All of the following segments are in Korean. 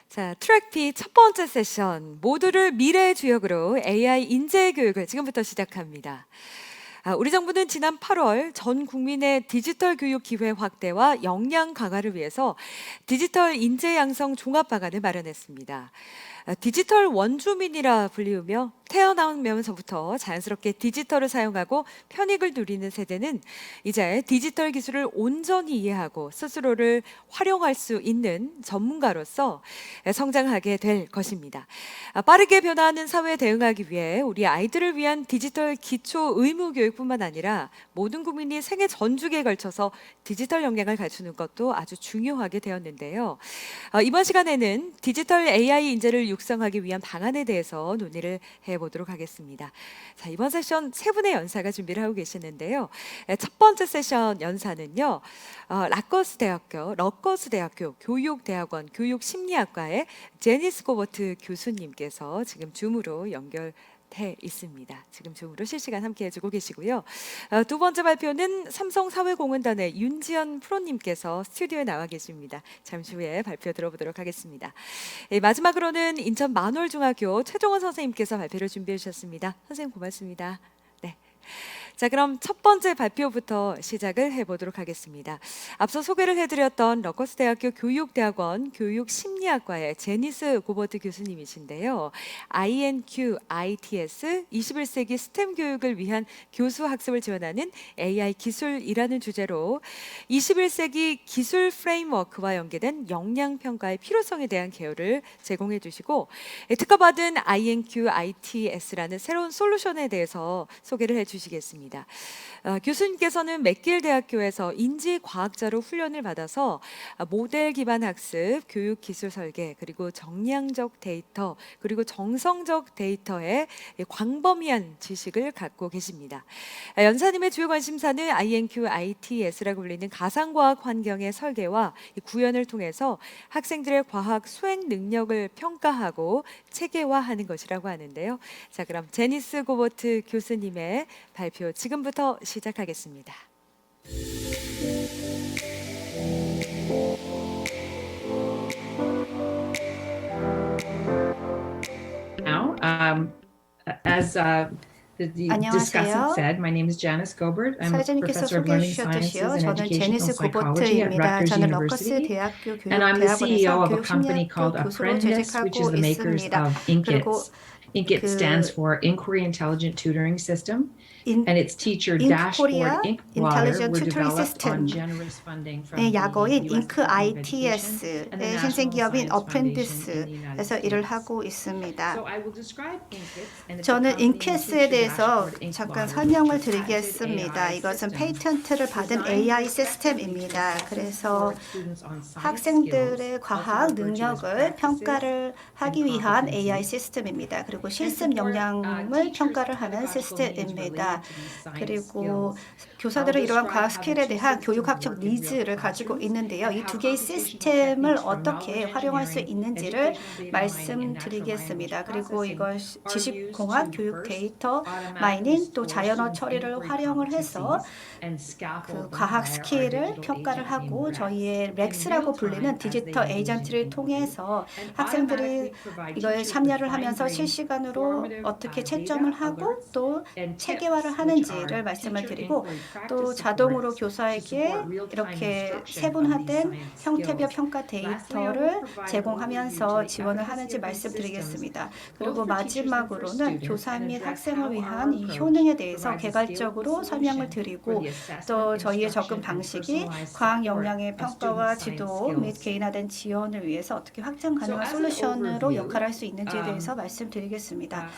자, 트랙 B 첫 번째 세션, 모두를 미래의 주역으로 AI 인재 교육을 지금부터 시작합니다. 우리 정부는 지난 8월 전 국민의 디지털 교육 기회 확대와 역량 강화를 위해서 디지털 인재 양성 종합 방안을 마련했습니다. 디지털 원주민이라 불리우며 태어나면서부터 자연스럽게 디지털을 사용하고 편익을 누리는 세대는 이제 디지털 기술을 온전히 이해하고 스스로를 활용할 수 있는 전문가로서 성장하게 될 것입니다. 빠르게 변화하는 사회에 대응하기 위해 우리 아이들을 위한 디지털 기초 의무 교육뿐만 아니라 모든 국민이 생애 전주기에 걸쳐서 디지털 역량을 갖추는 것도 아주 중요하게 되었는데요. 이번 시간에는 디지털 AI 인재를 육성하기 위한 방안에 대해서 논의를 해보도록 하겠습니다. 자, 이번 세션 세 분의 연사가 준비를 하고 계시는데요. 첫 번째 세션 연사는요, 러커스 대학교 교육대학원 교육심리학과의 제니스 고버트 교수님께서 지금 줌으로 연결 돼 있습니다. 지금 줌으로 실시간 함께 해주고 계시고요. 두 번째 발표는 삼성사회공헌단의 윤지연 프로님께서 스튜디오에 나와 계십니다. 잠시 후에 발표 들어보도록 하겠습니다. 마지막으로는 인천 만월중학교 최종원 선생님께서 발표를 준비해 주셨습니다. 선생님 고맙습니다. 네. 자, 그럼 첫 번째 발표부터 시작을 해보도록 하겠습니다. 앞서 소개를 해드렸던 러커스 대학교 교육대학원 교육심리학과의 제니스 고버트 교수님이신데요. INQ, ITS, 21세기 스템 교육을 위한 교수 학습을 지원하는 AI 기술이라는 주제로 21세기 기술 프레임워크와 연계된 역량 평가의 필요성에 대한 개요를 제공해 주시고, 특허받은 INQ, ITS라는 새로운 솔루션에 대해서 소개를 해 주시겠습니다. 교수님께서는 맥길 대학교에서 인지과학자로 훈련을 받아서 모델 기반 학습, 교육 기술 설계, 그리고 정량적 데이터, 그리고 정성적 데이터의 광범위한 지식을 갖고 계십니다. 연사님의 주요 관심사는 INQ, ITS라고 불리는 가상과학 환경의 설계와 구현을 통해서 학생들의 과학 수행 능력을 평가하고 체계화하는 것이라고 하는데요. 자, 그럼 제니스 고버트 교수님의 발표 지금부터 시작하겠습니다. Now, as the discussant said, my name is Janice Gobert. I'm a 사회자님께서 professor of 소개해 learning sciences 주셨듯이요. and 저는 educational 제니스 psychology at 고버트입니다. Rutgers 저는 러커스 University. 대학교 And I'm the CEO 교육대학원에서 of a company 교육심리학교 called 교수로 Apprentice, which is 재직하고 the makers 있습니다. of 그리고 Inkits. Inkit stands for Inquiry Intelligent Tutoring System. And its teacher 인크코리아 dashboard Inkwater 인텔리전트 were 튜터링 developed on 시스템 generous funding from 의 the 약어인 US 잉크 Department of Education and the ITS의 National 신생기업인 Science Foundation in the United 어프렌티스에서 일을 States. 하고 있습니다. So I will describe Inkits and its 저는 accompanying 잉켓스에 teacher 대해서 dashboard 잠깐 Inkwater, 설명을 which is a 드리겠습니다. patented 이것은 AI 페이턴트를 받은 AI 시스템입니다. 그래서 학생들의 과학 능력을 평가를 하기 위한 AI 시스템입니다. 그리고 실습 역량을 평가를 하는 시스템입니다. 그리고 교사들은 이러한 과학 스킬에 대한 교육학적 니즈를 가지고 있는데요. 이 두 개의 시스템을 어떻게 활용할 수 있는지를 말씀드리겠습니다. 그리고 이걸 지식공학, 교육 데이터 마이닝, 또 자연어 처리를 활용을 해서 그 과학 스킬을 평가를 하고 저희의 렉스라고 불리는 디지털 에이전트를 통해서 학생들이 이거에 참여를 하면서 실시간으로 어떻게 채점을 하고 또 체계화를 하는지를 말씀을 드리고, 또 자동으로 교사에게 이렇게 세분화된 형태별 평가 데이터를 제공하면서 지원을 하는지 말씀드리겠습니다. 그리고 마지막으로는 교사 및 학생을 위한 이 효능에 대해서 개괄적으로 설명을 드리고, 또 저희의 접근 방식이 과학 역량의 평가와 지도 및 개인화된 지원을 위해서 어떻게 확장 가능한 솔루션으로 역할할 수 있는지에 대해서 말씀드리겠습니다.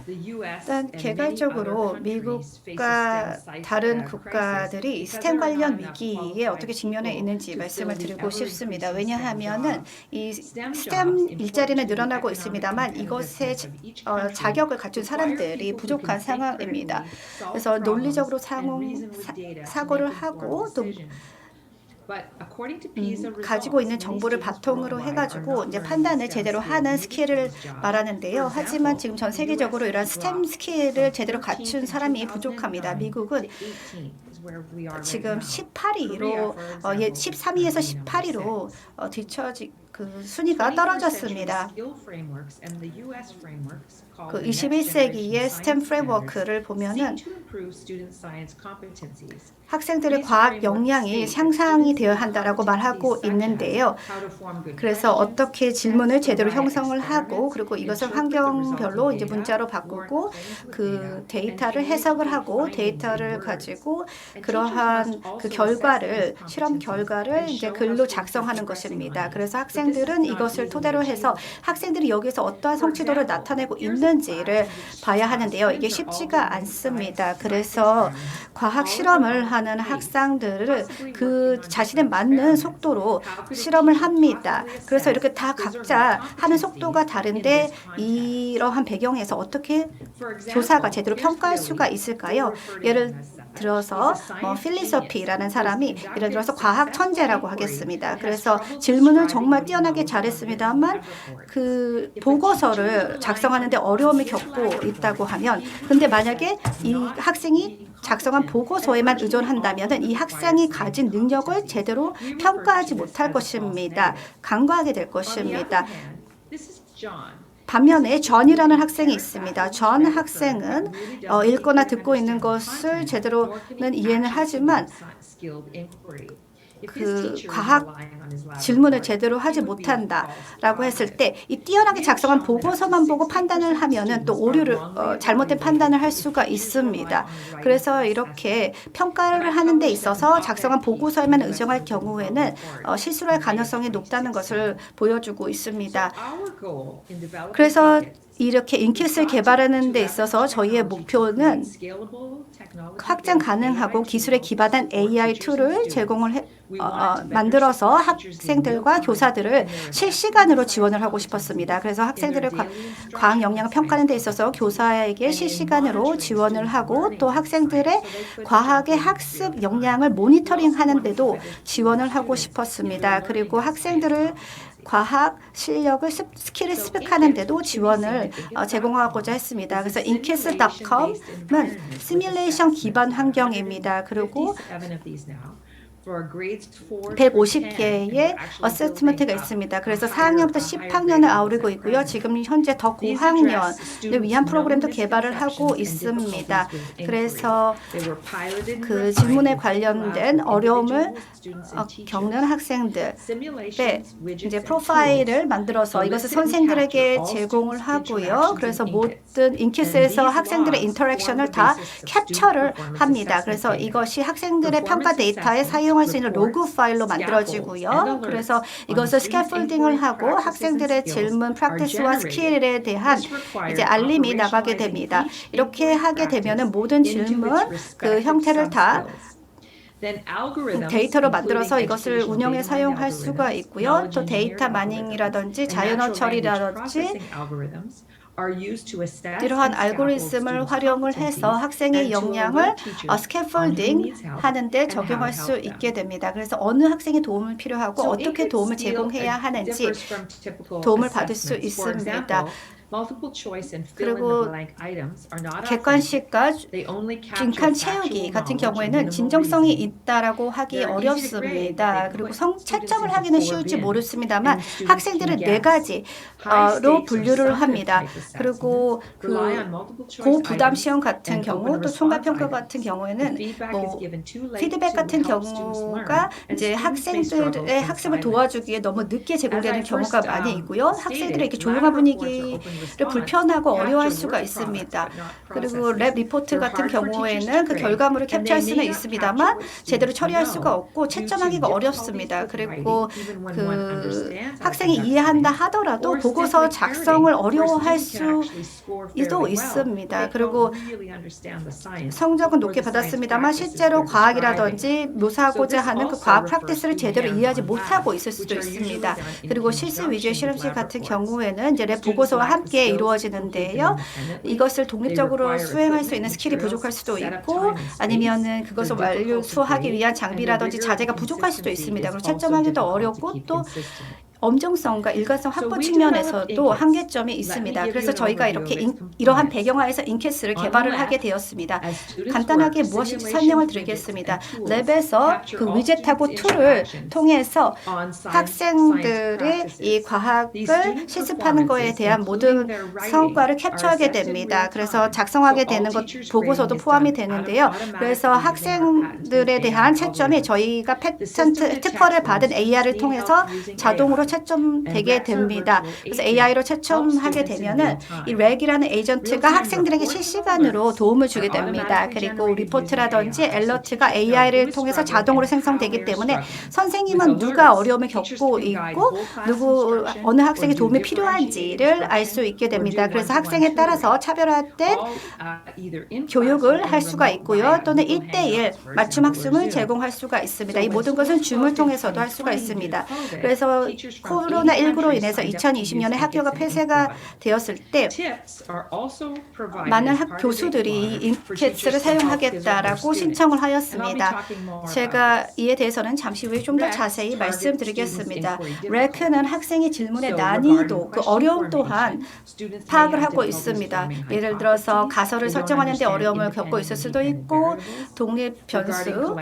일단 개괄적으로 미국과 다른 국가들이 스템 관련 위기에 어떻게 직면해 있는지 말씀을 드리고 싶습니다. 왜냐하면은 이 스템 일자리는 늘어나고 있습니다만 이것에 자격을 갖춘 사람들이 부족한 상황입니다. 그래서 논리적으로 사고를 하고 또 가지고 있는 정보를 바탕으로 해가지고 이제 판단을 제대로 하는 스킬을 말하는데요. 하지만 지금 전 세계적으로 이런 스템 스킬을 제대로 갖춘 사람이 부족합니다. 미국은 지금 18위로 13위에서 18위로 뒤처지 그 순위가 떨어졌습니다. 그 21세기의 스템 프레임워크를 보면은 학생들의 과학 역량이 향상이 되어야 한다라고 말하고 있는데요. 그래서 어떻게 질문을 제대로 형성을 하고 그리고 이것을 환경별로 이제 문자로 바꾸고 그 데이터를 해석을 하고 데이터를 가지고 그러한 그 결과를 실험 결과를 이제 글로 작성하는 것입니다. 그래서 학생들은 이것을 토대로 해서 학생들이 여기서 어떠한 성취도를 나타내고 있는지를 봐야 하는데요. 이게 쉽지가 않습니다. 그래서 과학 실험을 하는 학생들을 그 자신에 맞는 속도로 실험을 합니다. 그래서 이렇게 다 각자 하는 속도가 다른데 이러한 배경에서 어떻게 교사가 제대로 평가할 수가 있을까요? 예를 들어서 필리소피라는 사람이 예를 들어서 과학 천재라고 하겠습니다. 그래서 질문을 정말 뛰어나게 잘했습니다만 그 보고서를 작성하는데 어려움을 겪고 있다고 하면 근데 만약에 이 학생이 작성한 보고서에만 의존한다면 이 학생이 가진 능력을 제대로 평가하지 못할 것입니다. 간과하게 될 것입니다. 반면에 존이라는 학생이 있습니다. 존 학생은 읽거나 듣고 있는 것을 제대로는 이해는 하지만 그 과학 질문을 제대로 하지 못한다라고 했을 때 이 뛰어나게 작성한 보고서만 보고 판단을 하면은 또 오류를 잘못된 판단을 할 수가 있습니다. 그래서 이렇게 평가를 하는 데 있어서 작성한 보고서에만 의존할 경우에는 실수를 할 가능성이 높다는 것을 보여주고 있습니다. 그래서 이렇게 인킷을 개발하는 데 있어서 저희의 목표는 확장 가능하고 기술에 기반한 AI 툴을 만들어서 학생들과 교사들을 실시간으로 지원을 하고 싶었습니다. 그래서 학생들의 과학 역량을 평가하는 데 있어서 교사에게 실시간으로 지원을 하고 또 학생들의 과학의 학습 역량을 모니터링하는 데도 지원을 하고 싶었습니다. 그리고 학생들을 과학 실력을 스킬을 습득하는 데도 지원을 제공하고자 했습니다. 그래서 inkids.com은 시뮬레이션 기반 환경입니다. 그리고 150개의 어세스먼트가 있습니다. 그래서 4학년부터 10학년을 아우르고 있고요. 지금 현재 더 고학년을 위한 프로그램도 개발을 하고 있습니다. 그래서 그 질문에 관련된 어려움을 겪는 학생들의 이제 프로파일을 만들어서 이것을 선생들에게 제공을 하고요. 그래서 모든 인키스에서 학생들의 인터랙션을 다 캡처를 합니다. 그래서 이것이 학생들의 평가 데이터에 사용할 수 있는 로그 파일로 만들어지고요. 그래서 이것을 스캐폴딩을 하고 학생들의 질문 프랙티스와 스킬에 대한 이제 알림이 나가게 됩니다. 이렇게 하게 되면은 모든 질문 그 형태를 다 데이터로 만들어서 이것을 운영에 사용할 수가 있고요. 또 데이터 마이닝이라든지 자연어 처리라든지 이러한 알고리즘을 활용을 해서 학생의 역량을 스캐폴딩 하는데 적용할 수 있게 됩니다. 그래서 어느 학생이 도움을 필요하고 어떻게 도움을 제공해야 하는지 도움을 받을 수 있습니다. 그리고 객관식과 빈칸 채우기 같은 경우에는 진정성이 있다라고 하기 어렵습니다. 그리고 채점을 하기는 쉬울지 모르겠습니다만 학생들은 4가지로 분류를 합니다. 그리고 그 고부담 시험 같은 경우 또 총괄평가 같은 경우에는 뭐 피드백 같은 경우가 이제 학생들의 학습을 도와주기 위해 너무 늦게 제공되는 경우가 많이 있고요. 학생들의 이렇게 조용한 분위기를 불편하고 어려워할 수가 있습니다. 그리고 랩 리포트 같은 경우에는 그 결과물을 캡처할 수는 있습니다만 제대로 처리할 수가 없고 채점하기가 어렵습니다. 그리고 그 학생이 이해한다 하더라도 보고서 작성을 어려워할 수도 있습니다. 그리고 성적은 높게 받았습니다만 실제로 과학이라든지 묘사하고자 하는 그 과학 프랙티스를 제대로 이해하지 못하고 있을 수도 있습니다. 그리고 실습 위주의 실험실 같은 경우에는 이제 랩 보고서와 함께 함께 이루어지는데요. 이것을 독립적으로 수행할 수 있는 스킬이 부족할 수도 있고 아니면은 그것을 완수하기 위한 장비라든지 자재가 부족할 수도 있습니다. 그리고 채점하기도 어렵고 또 엄정성과 일관성 확보 측면에서도 한계점이 있습니다. 그래서 저희가 이러한 배경하에서 인캐스를 개발을 하게 되었습니다. 간단하게 무엇인지 설명을 드리겠습니다. 랩에서 그 위젯하고 툴을 통해서 학생들의 이 과학을 실습하는 것에 대한 모든 성과를 캡처하게 됩니다. 그래서 작성하게 되는 것 보고서도 포함이 되는데요. 그래서 학생들에 대한 채점이 저희가 패턴트 특허를 받은 AI를 통해서 자동으로 채점되게 됩니다. 그래서 AI로 채점하게 되면은 이 렉이라는 에이전트가 학생들에게 실시간으로 도움을 주게 됩니다. 그리고 리포트라든지 알러트가 AI를 통해서 자동으로 생성되기 때문에 선생님은 누가 어려움을 겪고 있고 어느 학생이 도움이 필요한지를 알 수 있게 됩니다. 그래서 학생에 따라서 차별화된 교육을 할 수가 있고요. 또는 1:1 맞춤 학습을 제공할 수가 있습니다. 이 모든 것은 줌을 통해서도 할 수가 있습니다. 그래서 코로나19로 인해서 2020년에 학교가 폐쇄가 되었을 때 많은 교수들이 인캐스를 사용하겠다라고 신청을 하였습니다. 제가 이에 대해서는 잠시 후에 좀 더 자세히 말씀드리겠습니다. 렉은 학생의 질문의 난이도, 그 어려움 또한 파악을 하고 있습니다. 예를 들어서 가설을 설정하는 데 어려움을 겪고 있을 수도 있고 독립 변수,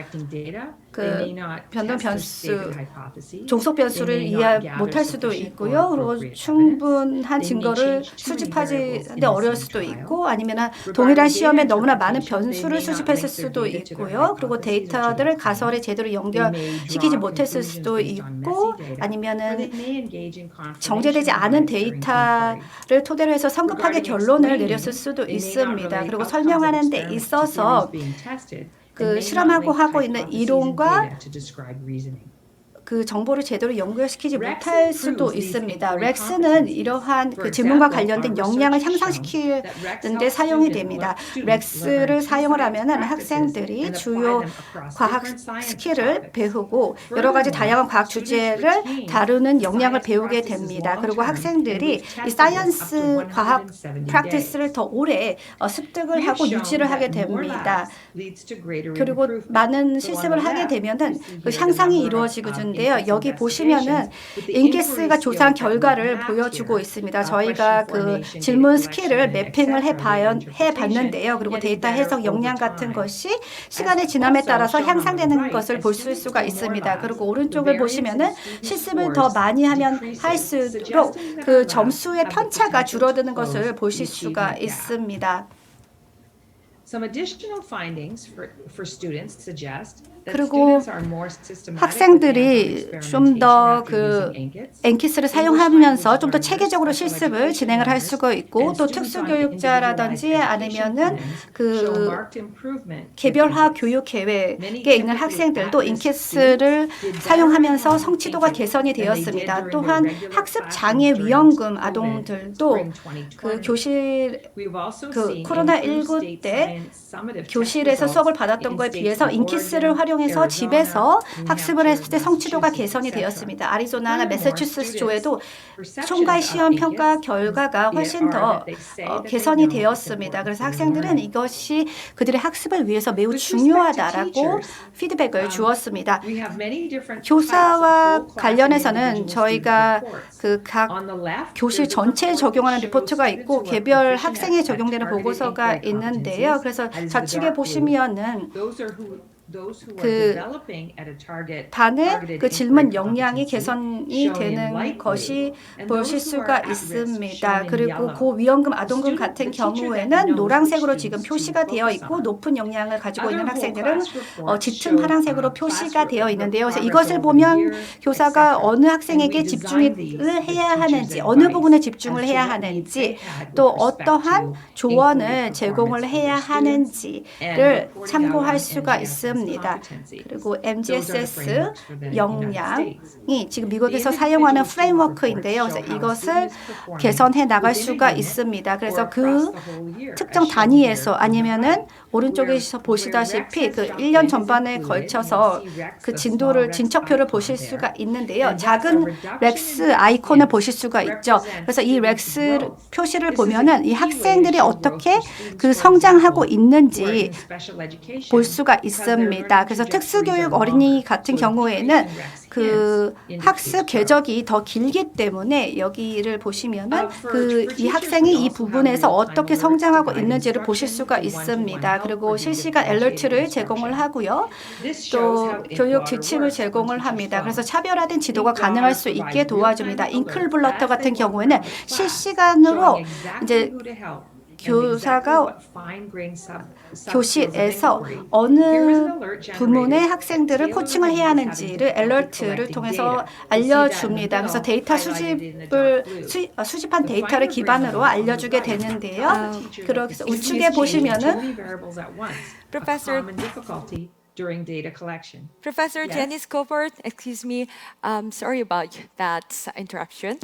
그 변동 변수, 종속 변수를 이해 못할 수도 있고요. 그리고 충분한 증거를 수집하는데 어려울 수도 있고 아니면 동일한 시험에 너무나 많은 변수를 수집했을 수도 있고요. 그리고 데이터들을 가설에 제대로 연결시키지 못했을 수도 있고 아니면은 정제되지 않은 데이터를 토대로 해서 성급하게 결론을 내렸을 수도 있습니다. 그리고 설명하는 데 있어서 그 실험하고 하고 있는 이론과 그 정보를 제대로 연결시키지 못할 수도 있습니다. 렉스는 이러한 그 질문과 관련된 역량을 향상시키는 데 사용이 됩니다. 렉스를 사용을 하면은 학생들이 주요 과학 스킬을 배우고 여러 가지 다양한 과학 주제를 다루는 역량을 배우게 됩니다. 그리고 학생들이 이 사이언스 과학 프랙티스를 더 오래 습득을 하고 유지를 하게 됩니다. 그리고 많은 실습을 하게 되면은 그 향상이 이루어지고 여기 보시면은 인캐스가 조사한 결과를 보여주고 있습니다. 저희가 그 질문 스킬을 매핑을 해봤는데요. 그리고 데이터 해석 역량 같은 것이 시간의 지남에 따라서 향상되는 것을 볼 수가 있습니다. 그리고 오른쪽을 보시면은 실습을 더 많이 하면 할수록 그 점수의 편차가 줄어드는 것을 보실 수가 있습니다. 그리고 학생들이 좀 더 그 엔키스를 사용하면서 좀 더 체계적으로 실습을 진행을 할 수가 있고 또 특수교육자라든지 아니면은 그 개별화 교육 계획에 있는 학생들도 인캐스를 사용하면서 성취도가 개선이 되었습니다. 또한 학습 장애 위험금 아동들도 그 교실 그 코로나19 때 교실에서 수업을 받았던 거에 비해서 인캐스를 활용해서 집에서 학습을 했을 때 성취도가 개선이 되었습니다. 아리조나나 매사추세츠 주에도 총괄 시험 평가 결과가 훨씬 더 개선이 되었습니다. 그래서 학생들은 이것이 그들의 학습을 위해서 매우 중요하다라고 피드백을 주었습니다. 교사와 관련해서는 저희가 그 각 교실 전체에 적용하는 리포트가 있고 개별 학생에 적용되는 보고서가 있는데요. 그래서 좌측에 보시면은 그 반의 그 질문 역량이 개선이 되는 것이 보실 수가 있습니다. 그리고 고위험금 아동금 같은 경우에는 노란색으로 지금 표시가 되어 있고 높은 역량을 가지고 있는 학생들은 짙은 파란색으로 표시가 되어 있는데요. 그래서 이것을 보면 교사가 어느 학생에게 집중을 해야 하는지 어느 부분에 집중을 해야 하는지 또 어떠한 조언을 제공을 해야 하는지를 참고할 수가 있습니다. 그리고 MGSS 역량이 지금 미국에서 사용하는 프레임워크인데요. 그래서 이것을 개선해 나갈 수가 있습니다. 그래서 그 특정 단위에서 아니면은 오른쪽에서 보시다시피 그 1년 전반에 걸쳐서 그 진도를 진척표를 보실 수가 있는데요. 작은 렉스 아이콘을 보실 수가 있죠. 그래서 이 렉스 표시를 보면은 이 학생들이 어떻게 그 성장하고 있는지 볼 수가 있습니다. 그래서 특수교육 어린이 같은 경우에는 그 학습 궤적이 더 길기 때문에 여기를 보시면은 그 이 학생이 이 부분에서 어떻게 성장하고 있는지를 보실 수가 있습니다. 그리고 실시간 알러트를 제공을 하고요. 또 교육 지침을 제공을 합니다. 그래서 차별화된 지도가 가능할 수 있게 도와줍니다. 인클블러터 같은 경우에는 실시간으로 이제 교사가 교실에서 어느 부문의 학생들을 코칭을 해야 하는지를 알러트를 통해서 알려줍니다. 그래서 데이터 수집한 데이터를 기반으로 알려주게 되는데요. 그래서 우측에 보시면은 Professor during data collection. Professor Yes. Jenny Scobert, excuse me, sorry about that interruption.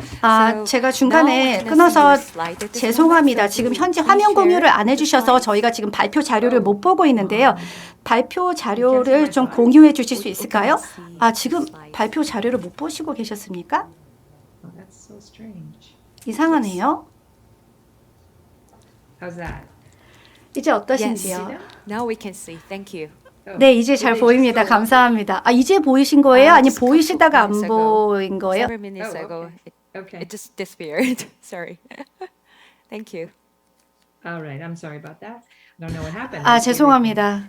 제가 now 중간에 can I 끊어서 see your slide at this 죄송합니다. moment? So 지금 can 현재 you 화면 share 공유를 안 the 해주셔서 slide? 저희가 지금 발표 자료를 못 보고 있는데요. 발표 자료를 좀 공유해 주실 수 있을까요? 지금 발표 자료를 못 보시고 계셨습니까? Oh, that's so strange. 이상하네요. How's that? 이제 Yes. 어떠신지요? Now we can see. Thank you. Oh, 네, 이제 잘 보입니다. 감사합니다. 이제 보이신 거예요? 아니 Just a couple 보이시다가 안 minutes ago. 보인 거예요? Several minutes Oh, ago, Okay. it just disappeared. Sorry. Thank you. All right. I'm sorry about that. I don't know what happened. 죄송합니다.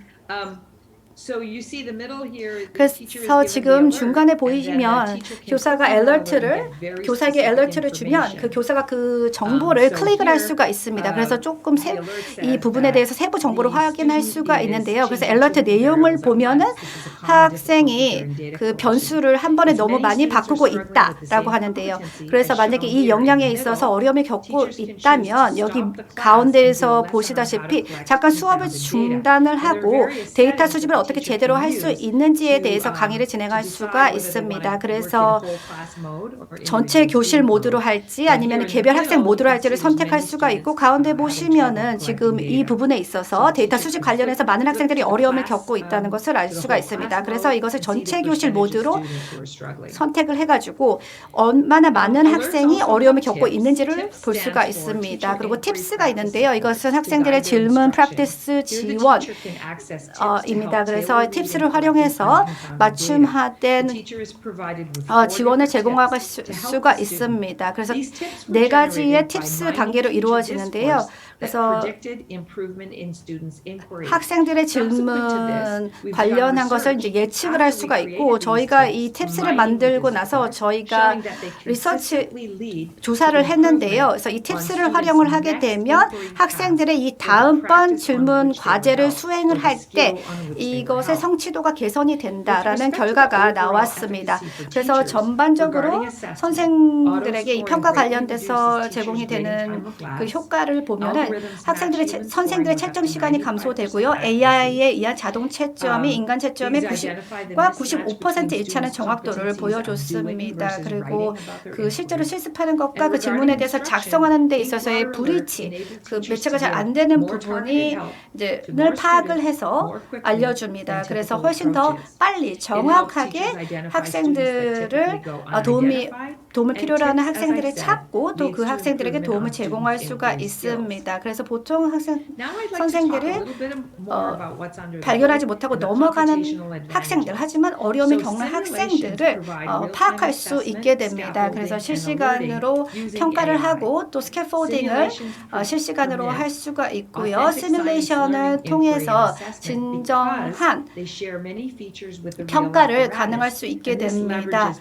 So you see the middle here. The 그래서 teacher is given the 지금 alert, 중간에 and then the 보이시면 teacher can 교사가 click on the alert and 알러트를 get very 교사에게 specific 알러트를 주면 그 information. 교사가 그 정보를 So 클릭을 할 here, 수가 있습니다. 그래서 조금 the alert says 이 부분에 that 대해서 세부 정보를 the 확인할 student 수가 is 있는데요. 그래서 changing 알러트 two 내용을 variables at 보면은 once. This is a common difficulty 학생이 during data 그 collection. 변수를 한 번에 If 너무 many 많이 students are 바꾸고 struggling with the 있다라고 same 하는데요. competency, 그래서 as 만약에 shown 이 here in 역량에 the 있어서 middle, 어려움을 겪고 teachers can choose to 있다면 여기 stop the class and do a 가운데에서 lesson on how to 보시다시피 collect 잠깐 수업을 confounded data. 중단을 And there are 하고 various 데이터 settings 수집을 that the 어떻게 teacher 제대로 can 할 수 use 있는지에 to, 대해서 강의를 to 진행할 decide 수가 whether they 있습니다. want to work in 그래서 the whole class mode or 전체 individual 교실 student 모드로 mode. 할지 But 아니면 here in the 개별 학생 middle, 모드로 you can 할지를 see there's 선택할 many 수가 있고 students 가운데 having trouble 보시면은 지금 collecting 이 data. 부분에 So 있어서 the 데이터 teacher 수집 can 관련해서 flip 많은 the 학생들이 class, 어려움을 겪고 있다는 것을 알 to the 수가 whole 있습니다. class 그래서 mode 이것을 and see the 전체 교실 percentage of 모드로 students who are struggling. 선택을 해가지고 얼마나 많은 Alerts 학생이 also 어려움을 have 겪고 tips. 있는지를 Tips 볼 stands 수가 for 있습니다. teacher 그리고 inquiry 팁스가 practice 있는데요. support 이것은 to 학생들의 guide their 질문 instruction. 프랙티스 Here the 지원 teacher can access tips to 입니다. help 그래서 tailor read 팁스를 and 활용해서 correct confounded data. 맞춤화된 The teacher is provided with four 지원을 different 제공할 tips to help 수가 the student. 있습니다. 그래서 These tips were 네 가지의 generated by 팁스 mining 단계로 teacher 이루어지는데요. discourse that 그래서 predicted improvement in students' inquiry. 학생들의 질문 관련한 것을 이제 예측을 할 수가 있고 저희가 이 팁스를 만들고 나서 저희가 리서치 조사를 했는데요. 그래서 이 팁스를 활용을 하게 되면 학생들의 이 다음번 질문 과제를 수행을 할 때 이것의 성취도가 개선이 된다라는 결과가 나왔습니다. 그래서 전반적으로 선생들에게 이 평가 관련돼서 제공이 되는 그 효과를 보면은 선생들의 채점 시간이 감소되고요. AI에 의한 자동 채점이 인간 채점의 90과 95% 일치하는 정확도를 보여줬습니다. 그리고 그 실제로 실습하는 것과 그 질문에 대해서 작성하는 데 있어서의 불일치, 그 매체가 잘 안 되는 부분이 이제를 파악을 해서 알려줍니다. 그래서 훨씬 더 빨리 정확하게 학생들을 도움을 필요로 하는 학생들을 찾고 또 그 학생들에게 도움을 제공할 수가 있습니다. 그래서 보통 선생들이 발견하지 못하고 넘어가는 학생들, 하지만 어려움을 겪는 학생들을 파악할 수 있게 됩니다. 그래서 실시간으로 평가를 하고 또 스캐폴딩을 실시간으로 할 수가 있고요. 시뮬레이션을 통해서 진정한 평가를 가능할 수 있게 됩니다.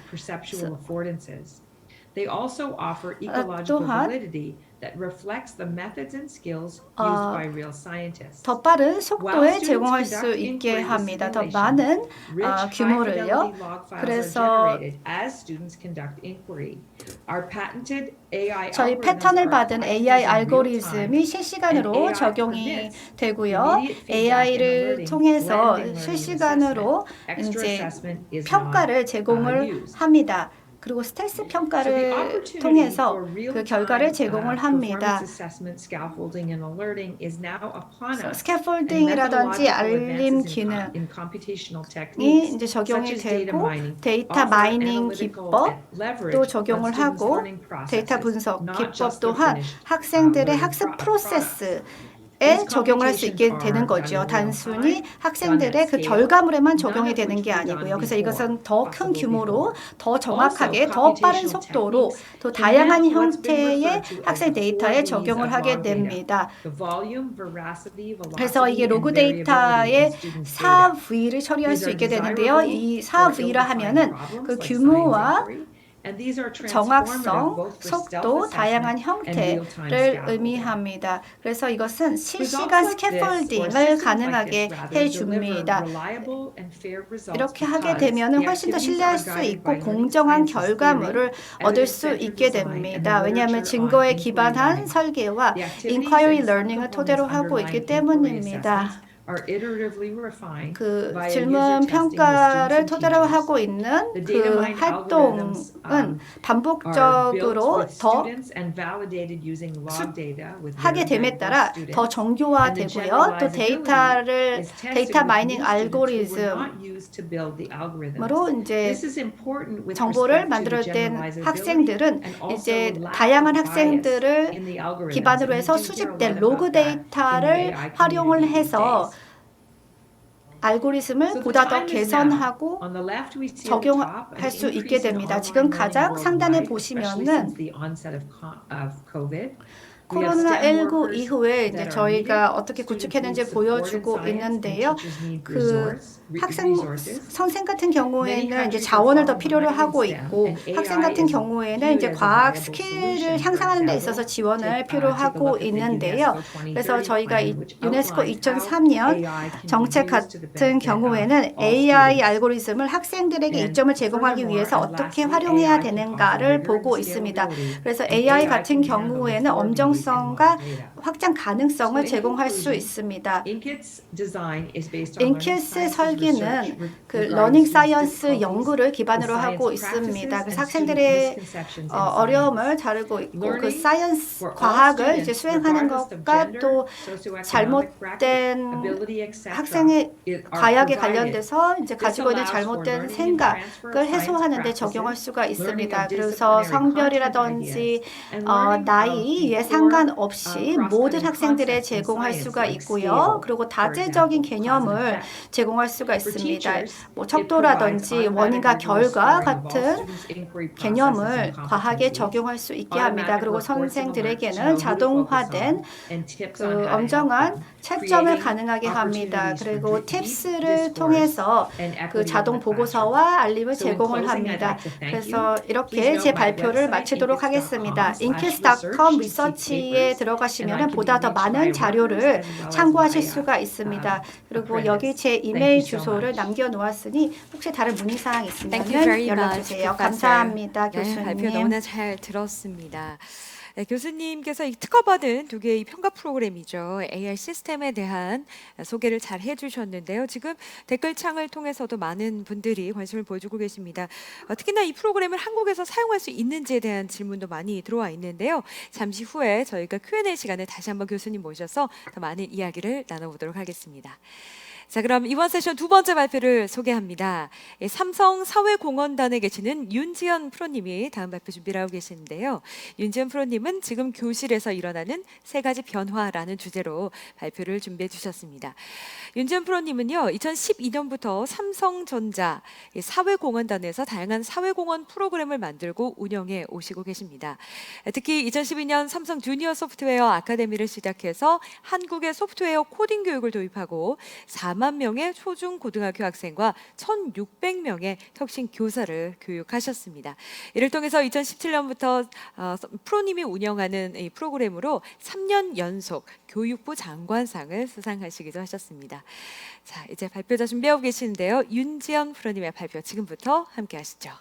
They also offer ecological validity that reflects the methods and skills used by real scientists. 더 빠른 속도에 제공할 수 있게 합니다. 더 많은 규모를요. 그래서 저희 패턴을 받은 AI 알고리즘이 실시간으로 적용이 되고요. AI를 통해서 실시간으로 이제 평가를 제공을 합니다. 그리고 스텔스 So the 평가를 opportunity 통해서 for 그 real-time 결과를 제공을 합니다. performance assessment, scaffolding, and alerting is now upon us. And 스캐폴딩이라든지 methodological 알림 advances 기능 in computational 이 techniques, 이제 such 적용이 as data 되고 mining, 데이터 offer 마이닝 analytical 기법 leverage 또 on 적용을 students' 하고 learning 데이터 processes, 분석 not 기법 just their 또한 finished 학생들의 learning 학습 products. 프로세스에 적용을 할 수 있게 되는 거죠. 단순히 학생들의 그 결과물에만 적용이 되는 게 아니고요. 그래서 이것은 더 큰 규모로, 더 정확하게, 더 빠른 속도로, 더 다양한 형태의 학생 데이터에 적용을 하게 됩니다. 그래서 이게 로그 데이터의 4V를 처리할 수 있게 되는데요. 이 4V라 하면은 그 규모와 정확성, 속도, 다양한 형태를 의미합니다. 그래서 이것은 실시간 스캐폴딩을 가능하게 해줍니다. 이렇게 하게 되면 훨씬 더 신뢰할 수 있고 공정한 결과물을 얻을 수 있게 됩니다. 왜냐하면 증거에 기반한 설계와 inquiry learning을 토대로 하고 있기 때문입니다. 그 질문 평가를 토대로 하고 있는 그 활동은 반복적으로 더 하게 됨에 따라 더 정교화되고요. 또 데이터 마이닝 알고리즘으로 이제 정보를 만들어낸 학생들은 이제 다양한 학생들을 기반으로 해서 수집된 로그 데이터를 활용을 해서 알고리즘을 보다 더 개선하고 적용할 수 있게 됩니다. 지금 가장 상단에 보시면은 코로나19 이후에 이제 저희가 어떻게 구축했는지 보여주고 있는데요. 그 선생 같은 경우에는 이제 자원을 더 필요로 하고 있고 학생 같은 경우에는 이제 과학 스킬을 향상하는 데 있어서 지원을 필요하고 있는데요. 그래서 저희가 유네스코 2003년 정책 같은 경우에는 AI 알고리즘을 학생들에게 이점을 제공하기 위해서 어떻게 활용해야 되는가를 보고 있습니다. 그래서 AI 같은 경우에는 엄정성과 확장 가능성을 제공할 수 있습니다. 인킷의 설계는 그 러닝 사이언스 연구를 기반으로 하고 있습니다. 그래서 학생들의 어려움을 다루고 있고 그 사이언스 과학을 이제 수행하는 것과 또 잘못된 학생의 과학에 관련돼서 이제 가지고 있는 잘못된 생각을 해소하는 데 적용할 수가 있습니다. 그래서 성별이라든지 나이에 상관없이 모든 학생들에 제공할 수가 있고요. 그리고 다재적인 개념을 제공할 수가 있습니다. 뭐 척도라든지 원인과 결과 같은 개념을 과학에 적용할 수 있게 합니다. 그리고 선생들에게는 자동화된 그 엄정한 채점을 가능하게 합니다. 그리고 팁스를 통해서 그 자동 보고서와 알림을 제공을 합니다. 그래서 이렇게 제 발표를 마치도록 하겠습니다. inkids.com 리서치에 들어가시면 보다 더 많은 자료를 참고하실 수가 있습니다. 그리고 여기 제 이메일 주소를 남겨놓았으니 혹시 다른 문의사항 있으면 연락주세요. 감사합니다. 교수님. 네, 발표 너무나 잘 들었습니다. 네, 교수님께서 이 특허받은 두 개의 평가 프로그램이죠. AI 시스템에 대한 소개를 잘 해주셨는데요. 지금 댓글창을 통해서도 많은 분들이 관심을 보여주고 계십니다. 특히나 이 프로그램을 한국에서 사용할 수 있는지에 대한 질문도 많이 들어와 있는데요. 잠시 후에 저희가 Q&A 시간에 다시 한번 교수님 모셔서 더 많은 이야기를 나눠보도록 하겠습니다. 자, 그럼 이번 세션 두 번째 발표를 소개합니다. 삼성 사회공헌단에 계시는 윤지연 프로님이 다음 발표 준비를 하고 계시는데요. 윤지연 프로님은 지금 교실에서 일어나는 세 가지 변화라는 주제로 발표를 준비해 주셨습니다. 윤지연 프로님은요, 2012년부터 삼성전자 사회공헌단에서 다양한 사회공헌 프로그램을 만들고 운영해 오시고 계십니다. 특히 2012년 삼성 주니어 소프트웨어 아카데미를 시작해서 한국의 소프트웨어 코딩 교육을 도입하고 4만 명의 초중 고등학교 학생과 1,600명의 혁신 교사를 교육하셨습니다. 이를 통해서 2017년부터 프로님이 운영하는 이 프로그램으로 3년 연속 교육부 장관상을 수상하시기도 하셨습니다. 자, 이제 발표자 준비하고 계시는데요. 윤지연 프로님의 발표 지금부터 함께 하시죠.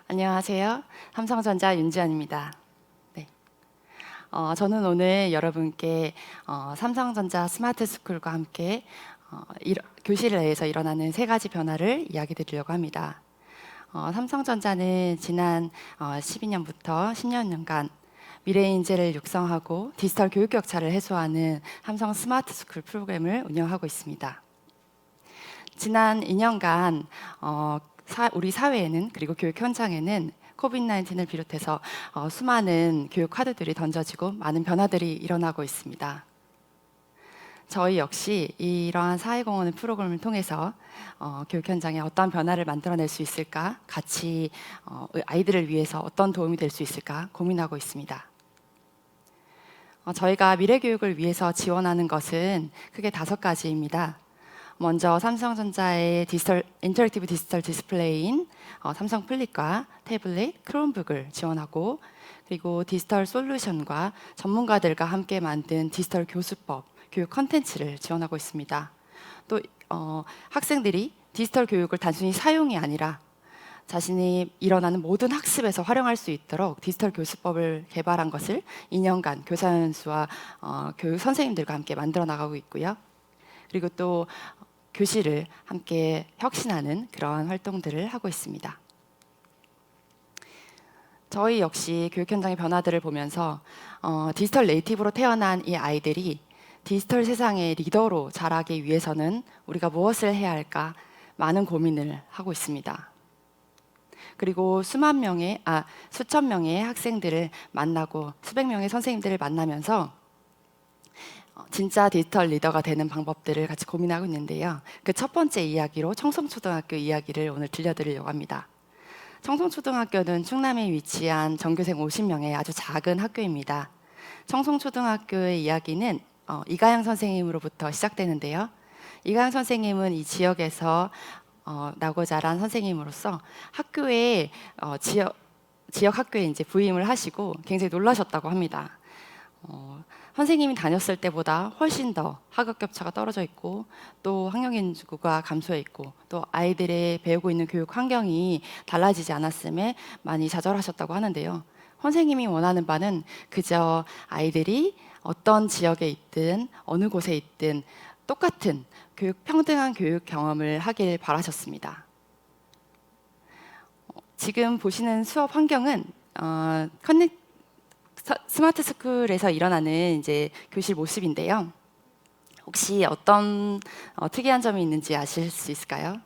안녕하세요. 삼성전자 윤지연입니다. 네. 저는 오늘 여러분께 삼성전자 스마트 스쿨과 함께 교실 내에서 일어나는 3가지 변화를 이야기 드리려고 합니다. 삼성전자는 지난 12년부터 10년간 미래 인재를 육성하고 디지털 교육 격차를 해소하는 삼성 스마트 스쿨 프로그램을 운영하고 있습니다. 지난 2년간 우리 사회에는 그리고 교육 현장에는 코비드-19을 비롯해서 수많은 교육 카드들이 던져지고 많은 변화들이 일어나고 있습니다. 저희 역시 이러한 사회공헌 프로그램을 통해서 교육 현장에 어떤 변화를 만들어낼 수 있을까, 같이 아이들을 위해서 어떤 도움이 될 수 있을까 고민하고 있습니다. 저희가 미래 교육을 위해서 지원하는 것은 크게 5가지입니다. 먼저 삼성전자의 인터랙티브 디지털 디스플레이인 삼성 플립과 태블릿, 크롬북을 지원하고, 그리고 디지털 솔루션과 전문가들과 함께 만든 디지털 교수법, 교육 컨텐츠를 지원하고 있습니다. 또 학생들이 디지털 교육을 단순히 사용이 아니라 자신이 일어나는 모든 학습에서 활용할 수 있도록 디지털 교수법을 개발한 것을 2년간 교사연수와 교육 선생님들과 함께 만들어 나가고 있고요. 그리고 또 교실을 함께 혁신하는 그런 활동들을 하고 있습니다. 저희 역시 교육 현장의 변화들을 보면서 디지털 네이티브로 태어난 이 아이들이 디지털 세상의 리더로 자라기 위해서는 우리가 무엇을 해야 할까 많은 고민을 하고 있습니다. 그리고 수천 명의 학생들을 만나고 수백 명의 선생님들을 만나면서 진짜 디지털 리더가 되는 방법들을 같이 고민하고 있는데요. 그 첫 번째 이야기로 청송초등학교 이야기를 오늘 들려드리려고 합니다. 청송초등학교는 충남에 위치한 전교생 50명의 아주 작은 학교입니다. 청송초등학교의 이야기는 이가영 선생님으로부터 시작되는데요. 이가영 선생님은 이 지역에서 나고 자란 선생님으로서 학교에 지역 학교에 이제 부임을 하시고 굉장히 놀라셨다고 합니다. 선생님이 다녔을 때보다 훨씬 더 학업 격차가 떨어져 있고, 또 학령 인구가 감소해 있고, 또 아이들의 배우고 있는 교육 환경이 달라지지 않았음에 많이 좌절하셨다고 하는데요. 선생님이 원하는 바는 그저 아이들이 어떤 지역에 있든 어느 곳에 있든 똑같은 평등한 교육 경험을 하길 바라셨습니다. 지금 보시는 수업 환경은 스마트 스쿨에서 일어나는 이제 교실 모습인데요. 혹시 어떤 특이한 점이 있는지 아실 수 있을까요?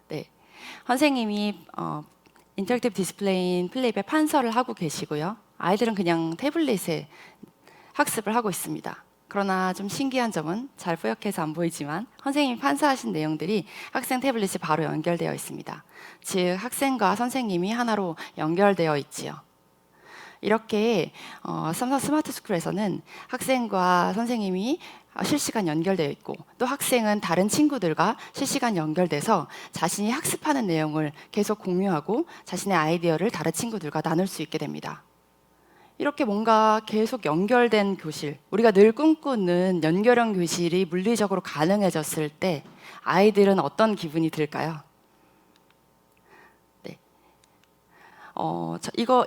네, 선생님이 인터랙티브 디스플레이인 플립에 판서를 하고 계시고요. 아이들은 그냥 태블릿에 학습을 하고 있습니다. 그러나 좀 신기한 점은 잘 뿌옇게서 안 보이지만 선생님이 판사하신 내용들이 학생 태블릿에 바로 연결되어 있습니다. 즉 학생과 선생님이 하나로 연결되어 있지요. 이렇게 삼성 스마트 스쿨에서는 학생과 선생님이 실시간 연결되어 있고, 또 학생은 다른 친구들과 실시간 연결돼서 자신이 학습하는 내용을 계속 공유하고 자신의 아이디어를 다른 친구들과 나눌 수 있게 됩니다. 이렇게 뭔가 계속 연결된 교실, 우리가 늘 꿈꾸는 연결형 교실이 물리적으로 가능해졌을 때 아이들은 어떤 기분이 들까요? 네.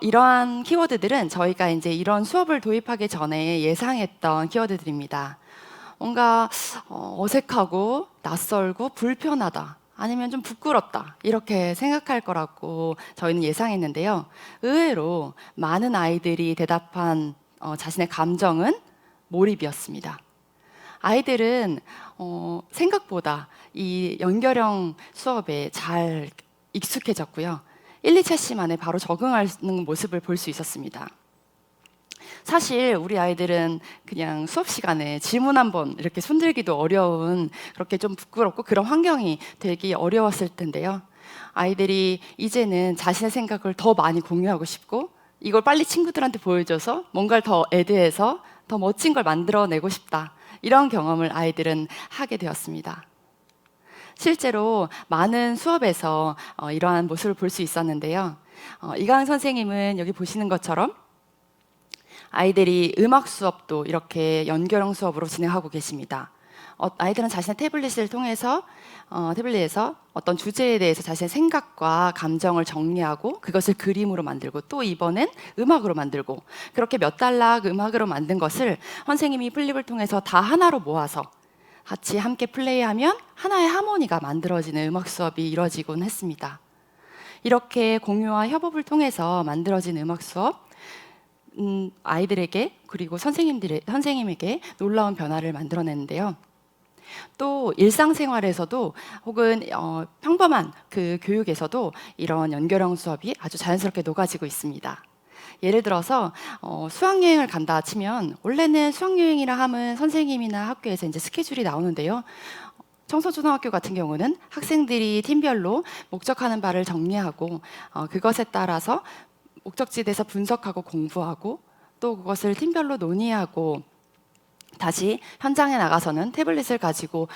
이러한 키워드들은 저희가 이제 이런 수업을 도입하기 전에 예상했던 키워드들입니다. 뭔가 어색하고 낯설고 불편하다, 아니면 좀 부끄럽다, 이렇게 생각할 거라고 저희는 예상했는데요. 의외로 많은 아이들이 대답한 자신의 감정은 몰입이었습니다. 아이들은 생각보다 이 연결형 수업에 잘 익숙해졌고요. 1, 2차시 만에 바로 적응하는 모습을 볼 수 있었습니다. 사실 우리 아이들은 그냥 수업 시간에 질문 한번 이렇게 손들기도 어려운, 그렇게 좀 부끄럽고 그런 환경이 되기 어려웠을 텐데요. 아이들이 이제는 자신의 생각을 더 많이 공유하고 싶고, 이걸 빨리 친구들한테 보여줘서 뭔가를 더 애드해서 더 멋진 걸 만들어내고 싶다, 이런 경험을 아이들은 하게 되었습니다. 실제로 많은 수업에서 이러한 모습을 볼 수 있었는데요. 이강 선생님은 여기 보시는 것처럼 아이들이 음악 수업도 이렇게 연결형 수업으로 진행하고 계십니다. 아이들은 자신의 태블릿을 통해서 태블릿에서 어떤 주제에 대해서 자신의 생각과 감정을 정리하고 그것을 그림으로 만들고 또 이번엔 음악으로 만들고 그렇게 몇 달락 음악으로 만든 것을 선생님이 플립을 통해서 다 하나로 모아서 같이 함께 플레이하면 하나의 하모니가 만들어지는 음악 수업이 이루어지곤 했습니다. 이렇게 공유와 협업을 통해서 만들어진 음악 수업, 아이들에게 그리고 선생님에게 놀라운 변화를 만들어냈는데요. 또 일상생활에서도 혹은 평범한 그 교육에서도 이런 연결형 수업이 아주 자연스럽게 녹아지고 있습니다. 예를 들어서 수학여행을 간다 치면 원래는 수학여행이라 하면 선생님이나 학교에서 이제 스케줄이 나오는데요. 청소초등학교 같은 경우는 학생들이 팀별로 목적하는 바를 정리하고 그것에 따라서 목적지에서 분석하고 공부하고 또 그것을 팀별로 논의하고 다시 현장에 나가서는 태블릿을 가지고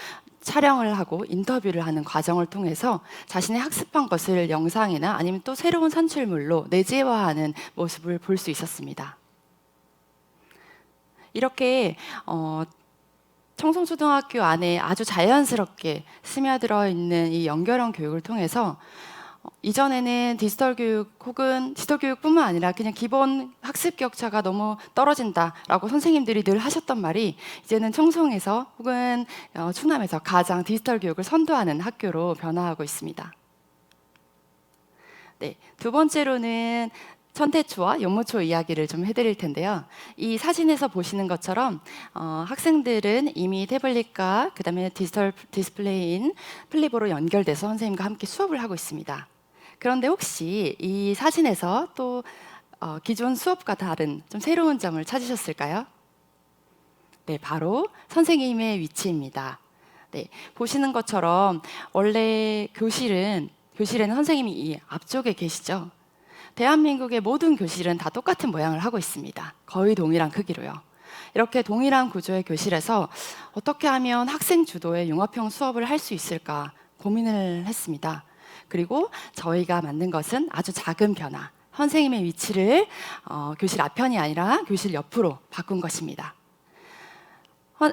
촬영을 하고 인터뷰를 하는 과정을 통해서 자신의 학습한 것을 영상이나 아니면 또 새로운 산출물로 내재화하는 모습을 볼 수 있었습니다. 이렇게 청송초등학교 안에 아주 자연스럽게 스며들어 있는 이 연결형 교육을 통해서 이전에는 디지털 교육 혹은 디지털 교육뿐만 아니라 그냥 기본 학습 격차가 너무 떨어진다라고 선생님들이 늘 하셨던 말이 이제는 청송에서 혹은 충남에서 가장 디지털 교육을 선도하는 학교로 변화하고 있습니다. 네, 두 번째로는 천태초와 연모초 이야기를 좀 해드릴 텐데요. 이 사진에서 보시는 것처럼 학생들은 이미 태블릿과 그다음에 디지털 디스플레이인 플립으로 연결돼서 선생님과 함께 수업을 하고 있습니다. 그런데 혹시 이 사진에서 또 기존 수업과 다른 좀 새로운 점을 찾으셨을까요? 네, 바로 선생님의 위치입니다. 네, 보시는 것처럼 원래 교실에는 선생님이 이 앞쪽에 계시죠. 대한민국의 모든 교실은 다 똑같은 모양을 하고 있습니다. 거의 동일한 크기로요. 이렇게 동일한 구조의 교실에서 어떻게 하면 학생 주도의 융합형 수업을 할 수 있을까 고민을 했습니다. 그리고 저희가 만든 것은 아주 작은 변화, 선생님의 위치를 교실 앞편이 아니라 교실 옆으로 바꾼 것입니다.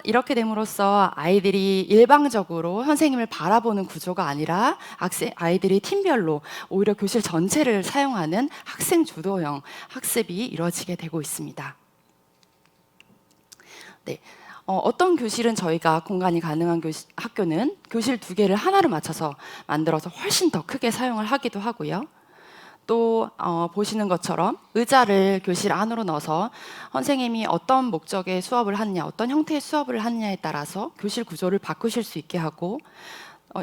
이렇게 됨으로써 아이들이 일방적으로 선생님을 바라보는 구조가 아니라 아이들이 팀별로 오히려 교실 전체를 사용하는 학생 주도형 학습이 이루어지게 되고 있습니다. 네, 어떤 교실은 저희가 공간이 가능한 학교는 교실 2개를 하나로 맞춰서 만들어서 훨씬 더 크게 사용을 하기도 하고요. 또 보시는 것처럼 의자를 교실 안으로 넣어서 선생님이 어떤 목적의 수업을 하느냐, 어떤 형태의 수업을 하느냐에 따라서 교실 구조를 바꾸실 수 있게 하고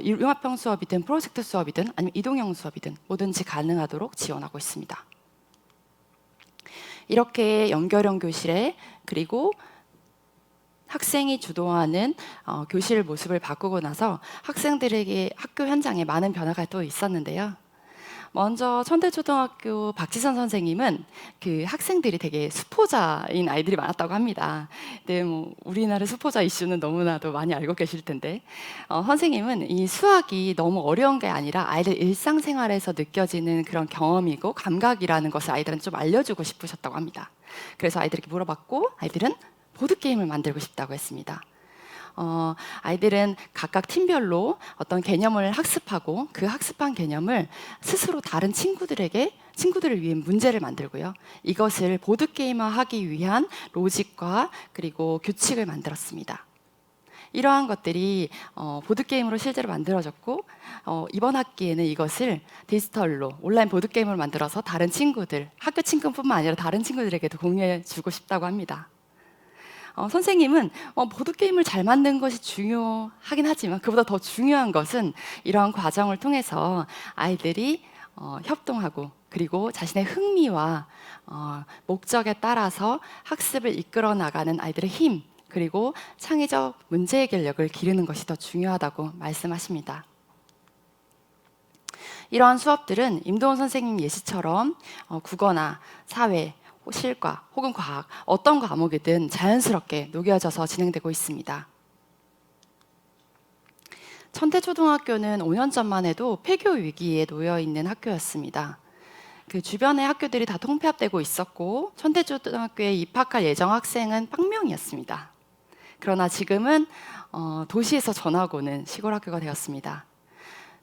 융합형 수업이든 프로젝트 수업이든 아니면 이동형 수업이든 뭐든지 가능하도록 지원하고 있습니다. 이렇게 연결형 교실에 그리고 학생이 주도하는 교실 모습을 바꾸고 나서 학생들에게 학교 현장에 많은 변화가 또 있었는데요. 먼저 천대초등학교 박지선 선생님은 그 학생들이 되게 수포자인 아이들이 많았다고 합니다. 네, 뭐 우리나라 수포자 이슈는 너무나도 많이 알고 계실 텐데 선생님은 이 수학이 너무 어려운 게 아니라 아이들 일상생활에서 느껴지는 그런 경험이고 감각이라는 것을 아이들한테 좀 알려주고 싶으셨다고 합니다. 그래서 아이들에게 물어봤고 아이들은 보드게임을 만들고 싶다고 했습니다. 아이들은 각각 팀별로 어떤 개념을 학습하고 그 학습한 개념을 스스로 다른 친구들을 위해 문제를 만들고요. 이것을 보드게임화하기 위한 로직과 그리고 규칙을 만들었습니다. 이러한 것들이 보드게임으로 실제로 만들어졌고 이번 학기에는 이것을 디지털로 온라인 보드게임으로 만들어서 다른 친구들, 학교 친구뿐만 아니라 다른 친구들에게도 공유해 주고 싶다고 합니다. 선생님은 보드게임을 잘 만든 것이 중요하긴 하지만 그보다 더 중요한 것은 이러한 과정을 통해서 아이들이 협동하고 그리고 자신의 흥미와 목적에 따라서 학습을 이끌어 나가는 아이들의 힘 그리고 창의적 문제 해결력을 기르는 것이 더 중요하다고 말씀하십니다. 이러한 수업들은 임도원 선생님 예시처럼 국어나 사회, 실과 혹은 과학 어떤 과목이든 자연스럽게 녹여져서 진행되고 있습니다. 천태초등학교는 5년 전만 해도 폐교 위기에 놓여 있는 학교였습니다. 그 주변의 학교들이 다 통폐합되고 있었고 천태초등학교에 입학할 예정 학생은 0명이었습니다. 그러나 지금은 도시에서 전학 오는 시골 학교가 되었습니다.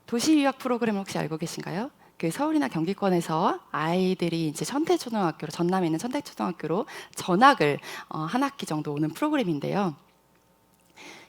도시 유학 프로그램 혹시 알고 계신가요? 그 서울이나 경기권에서 아이들이 이제 천태초등학교로, 전남에 있는 천태초등학교로 전학을 한 학기 정도 오는 프로그램인데요.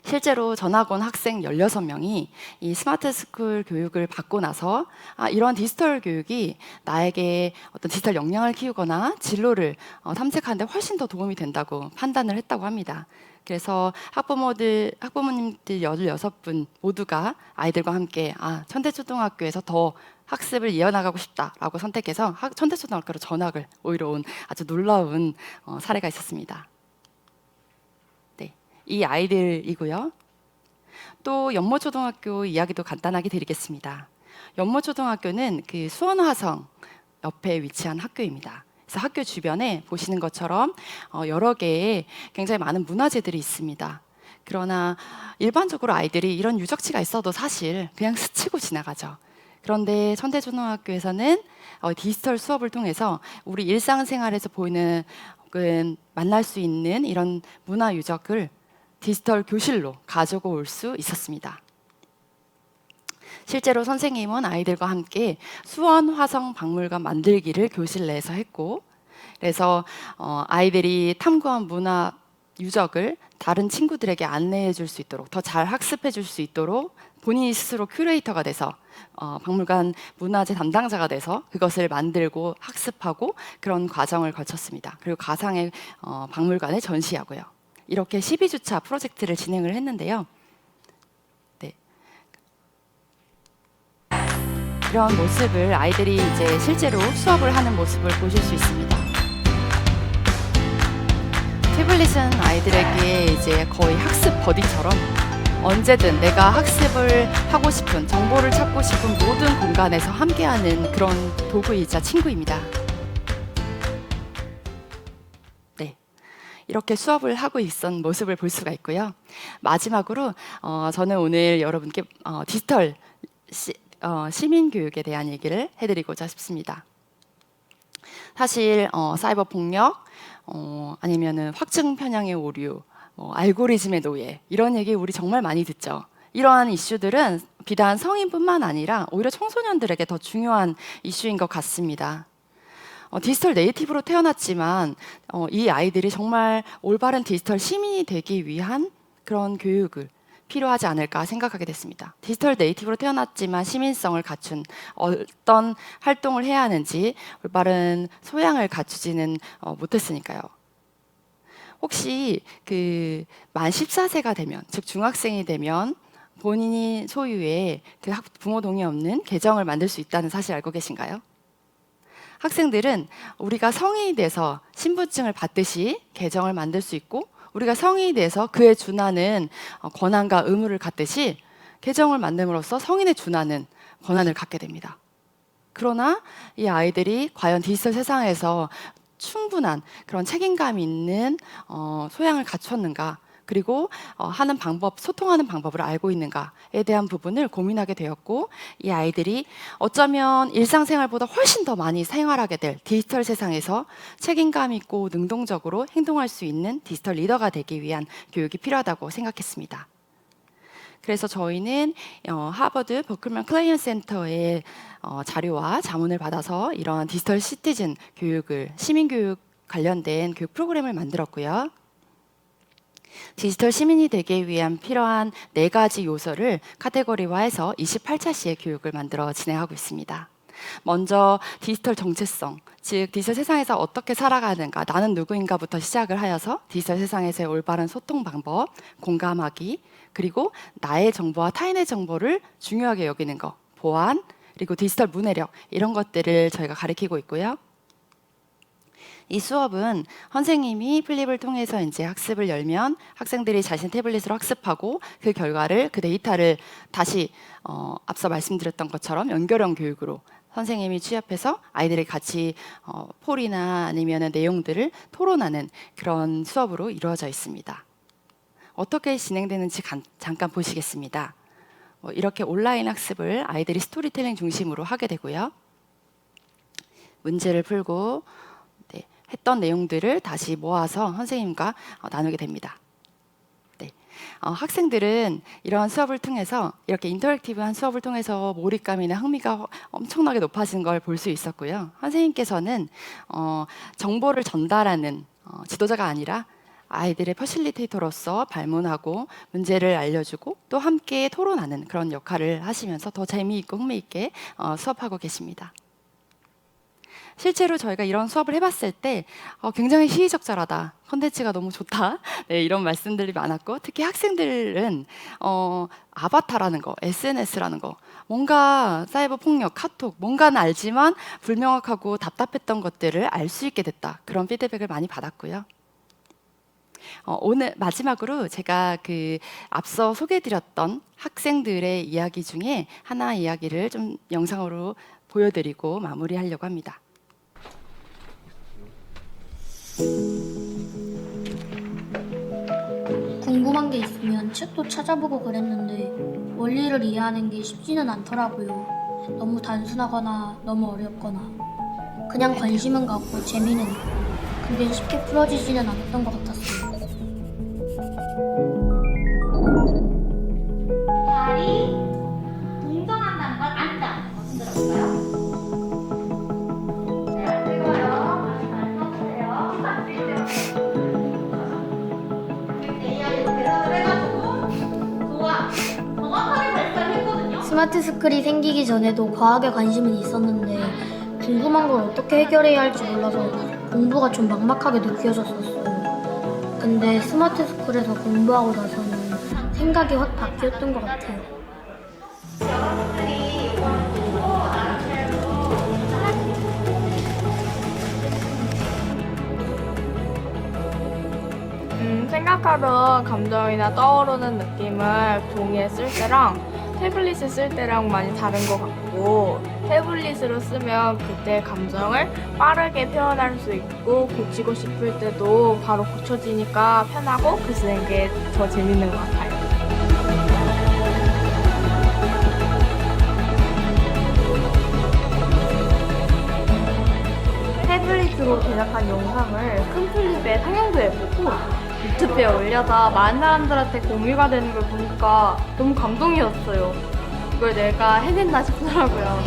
실제로 전학 온 학생 16명이 이 스마트 스쿨 교육을 받고 나서 이러한 디지털 교육이 나에게 어떤 디지털 역량을 키우거나 진로를 탐색하는 데 훨씬 더 도움이 된다고 판단을 했다고 합니다. 그래서 학부모님들 16분 모두가 아이들과 함께 천태초등학교에서 더 학습을 이어나가고 싶다라고 선택해서 천태초등학교로 전학을 오히려 온 아주 놀라운 사례가 있었습니다. 네, 이 아이들이고요. 또 연모초등학교 이야기도 간단하게 드리겠습니다. 연모초등학교는 그 수원화성 옆에 위치한 학교입니다. 그래서 학교 주변에 보시는 것처럼 여러 개의 굉장히 많은 문화재들이 있습니다. 그러나 일반적으로 아이들이 이런 유적지가 있어도 사실 그냥 스치고 지나가죠. 그런데 천태초등학교에서는 디지털 수업을 통해서 우리 일상생활에서 보이는 혹은 만날 수 있는 이런 문화 유적을 디지털 교실로 가지고 올 수 있었습니다. 실제로 선생님은 아이들과 함께 수원 화성 박물관 만들기를 교실 내에서 했고, 그래서 아이들이 탐구한 문화 유적을 다른 친구들에게 안내해 줄 수 있도록, 더 잘 학습해 줄 수 있도록 본인이 스스로 큐레이터가 돼서 박물관 문화재 담당자가 돼서 그것을 만들고 학습하고 그런 과정을 거쳤습니다. 그리고 가상의 박물관에 전시하고요. 이렇게 12주차 프로젝트를 진행을 했는데요. 네. 이런 모습을 아이들이 이제 실제로 수업을 하는 모습을 보실 수 있습니다. 태블릿은 아이들에게 이제 거의 학습 버디처럼 언제든 내가 학습을 하고 싶은, 정보를 찾고 싶은 모든 공간에서 함께하는 그런 도구이자 친구입니다. 네, 이렇게 수업을 하고 있던 모습을 볼 수가 있고요. 마지막으로 저는 오늘 여러분께 디지털 시민교육에 대한 얘기를 해드리고자 싶습니다. 사실 사이버 폭력, 아니면은 확증 편향의 오류, 알고리즘의 노예, 이런 얘기 우리 정말 많이 듣죠. 이러한 이슈들은 비단 성인뿐만 아니라 오히려 청소년들에게 더 중요한 이슈인 것 같습니다. 디지털 네이티브로 태어났지만 이 아이들이 정말 올바른 디지털 시민이 되기 위한 그런 교육을 필요하지 않을까 생각하게 됐습니다. 디지털 네이티브로 태어났지만 시민성을 갖춘 어떤 활동을 해야 하는지 올바른 소양을 갖추지는 못했으니까요. 혹시 만 14세가 되면, 즉 중학생이 되면 본인이 소유의 부모 동의 없는 계정을 만들 수 있다는 사실 알고 계신가요? 학생들은 우리가 성인이 돼서 신분증을 받듯이 계정을 만들 수 있고, 우리가 성인이 돼서 그에 준하는 권한과 의무를 갖듯이 계정을 만듦으로써 성인에 준하는 권한을 갖게 됩니다. 그러나 이 아이들이 과연 디지털 세상에서 충분한 그런 책임감 있는 소양을 갖췄는가, 그리고 하는 방법, 소통하는 방법을 알고 있는가에 대한 부분을 고민하게 되었고, 이 아이들이 어쩌면 일상생활보다 훨씬 더 많이 생활하게 될 디지털 세상에서 책임감 있고 능동적으로 행동할 수 있는 디지털 리더가 되기 위한 교육이 필요하다고 생각했습니다. 그래서 저희는 하버드 버클만 클레이언 센터의 자료와 자문을 받아서 이러한 디지털 시티즌 교육을, 시민교육 관련된 교육 프로그램을 만들었고요. 디지털 시민이 되기 위한 필요한 4가지 요소를 카테고리화해서 28차시의 교육을 만들어 진행하고 있습니다. 먼저 디지털 정체성, 즉 디지털 세상에서 어떻게 살아가는가, 나는 누구인가부터 시작을 하여서 디지털 세상에서의 올바른 소통 방법, 공감하기, 그리고 나의 정보와 타인의 정보를 중요하게 여기는 것, 보안, 그리고 디지털 문해력, 이런 것들을 저희가 가르치고 있고요. 이 수업은 선생님이 플립을 통해서 이제 학습을 열면 학생들이 자신 태블릿으로 학습하고 그 결과를, 그 데이터를 다시 앞서 말씀드렸던 것처럼 연결형 교육으로 선생님이 취합해서 아이들이 같이 폴이나 아니면 내용들을 토론하는 그런 수업으로 이루어져 있습니다. 어떻게 진행되는지 잠깐 보시겠습니다. 이렇게 온라인 학습을 아이들이 스토리텔링 중심으로 하게 되고요. 문제를 풀고 했던 내용들을 다시 모아서 선생님과 나누게 됩니다. 네. 학생들은 이런 수업을 통해서 이렇게 인터랙티브한 수업을 통해서 몰입감이나 흥미가 엄청나게 높아지는 걸 볼 수 있었고요. 선생님께서는 정보를 전달하는 지도자가 아니라 아이들의 퍼실리테이터로서 발문하고 문제를 알려주고 또 함께 토론하는 그런 역할을 하시면서 더 재미있고 흥미있게 수업하고 계십니다. 실제로 저희가 이런 수업을 해봤을 때 굉장히 시의적절하다, 컨텐츠가 너무 좋다, 네, 이런 말씀들이 많았고, 특히 학생들은 아바타라는 거, SNS라는 거, 뭔가 사이버 폭력, 카톡, 뭔가는 알지만 불명확하고 답답했던 것들을 알 수 있게 됐다, 그런 피드백을 많이 받았고요. 오늘 마지막으로 제가 앞서 소개해드렸던 학생들의 이야기 중에 하나 이야기를 좀 영상으로 보여드리고 마무리하려고 합니다. 궁금한 게 있으면 책도 찾아보고 그랬는데 원리를 이해하는 게 쉽지는 않더라고요. 너무 단순하거나 너무 어렵거나 그냥 관심은 갖고 재미는 있고 그게 쉽게 풀어지지는 않았던 것 같았어요. 발이 동정한다는 걸 안다. 무슨 들었어요? 네, 그거요. 잘 써보세요. AI로 계산을 해가지고 좋아. 정확하게 발달했거든요. 스마트 스쿨이 생기기 전에도 과학에 관심은 있었는데 궁금한 걸 어떻게 해결해야 할지 몰라서 공부가 좀 막막하게 느껴졌었어요. 근데 스마트 스쿨에서 공부하고 나서는 생각이 확 바뀌었던 것 같아요. 생각하던 감정이나 떠오르는 느낌을 종이에 쓸 때랑 태블릿을 쓸 때랑 많이 다른 것 같고, 태블릿으로 쓰면 그때 감정을 빠르게 표현할 수 있고 고치고 싶을 때도 바로 고쳐지니까 편하고 글 쓰는 게 더 재밌는 것 같아요. 태블릿으로 제작한 영상을 큰 플립에 상영도 해보고 유튜브에 올려서 많은 사람들한테 공유가 되는 걸 보니까 너무 감동이었어요. 이걸 내가 해냈나 싶더라고요.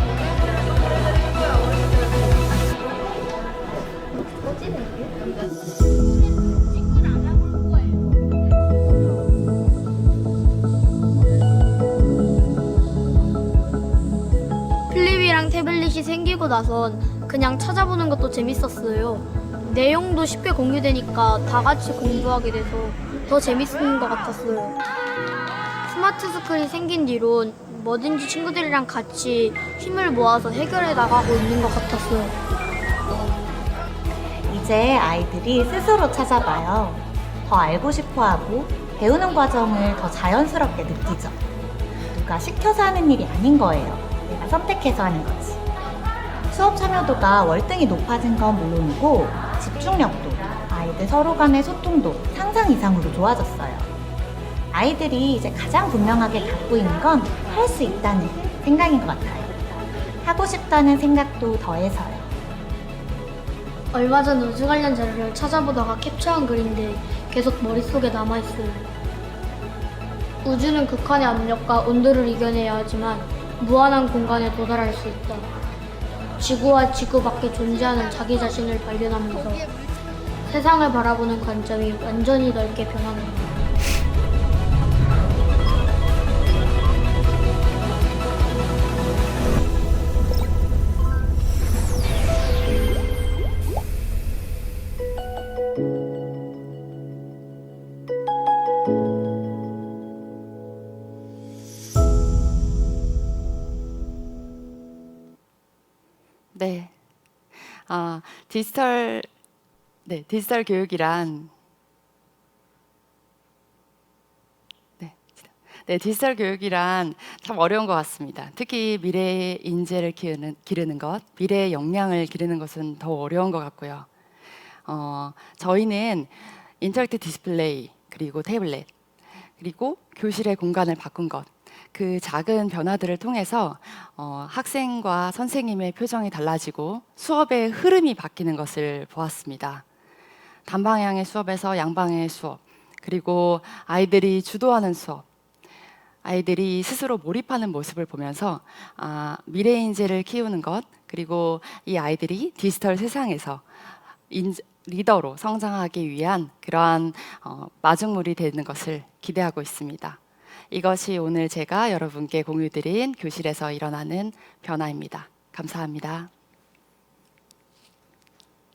플립이랑 태블릿이 생기고 나선 그냥 찾아보는 것도 재밌었어요. 내용도 쉽게 공유되니까 다 같이 공부하게 돼서 더 재밌는 것 같았어요. 스마트 스쿨이 생긴 뒤론 뭐든지 친구들이랑 같이 힘을 모아서 해결해 나가고 있는 것 같았어요. 이제 아이들이 스스로 찾아봐요. 더 알고 싶어하고 배우는 과정을 더 자연스럽게 느끼죠. 누가 시켜서 하는 일이 아닌 거예요. 내가 선택해서 하는 거지. 수업 참여도가 월등히 높아진 건 물론이고 집중력도, 아이들 서로 간의 소통도 상상 이상으로 좋아졌어요. 아이들이 이제 가장 분명하게 갖고 있는 건 할 수 있다는 생각인 것 같아요. 하고 싶다는 생각도 더해서요. 얼마 전 우주 관련 자료를 찾아보다가 캡처한 글인데 계속 머릿속에 남아있어요. 우주는 극한의 압력과 온도를 이겨내야 하지만 무한한 공간에 도달할 수 있다. 지구와 지구 밖에 존재하는 자기 자신을 발견하면서 세상을 바라보는 관점이 완전히 넓게 변합니다. 네, 디지털 교육이란 디지털 교육이란 참 어려운 것 같습니다. 특히 미래의 인재를 기르는 것, 미래의 역량을 기르는 것은 더 어려운 것 같고요. 저희는 인터랙티브 디스플레이, 그리고 태블릿, 그리고 교실의 공간을 바꾼 것, 그 작은 변화들을 통해서 학생과 선생님의 표정이 달라지고 수업의 흐름이 바뀌는 것을 보았습니다. 단방향의 수업에서 양방향의 수업, 그리고 아이들이 주도하는 수업, 아이들이 스스로 몰입하는 모습을 보면서 미래 인재를 키우는 것, 그리고 이 아이들이 디지털 세상에서 리더로 성장하기 위한 그러한 마중물이 되는 것을 기대하고 있습니다. 이것이 오늘 제가 여러분께 공유드린 교실에서 일어나는 변화입니다. 감사합니다.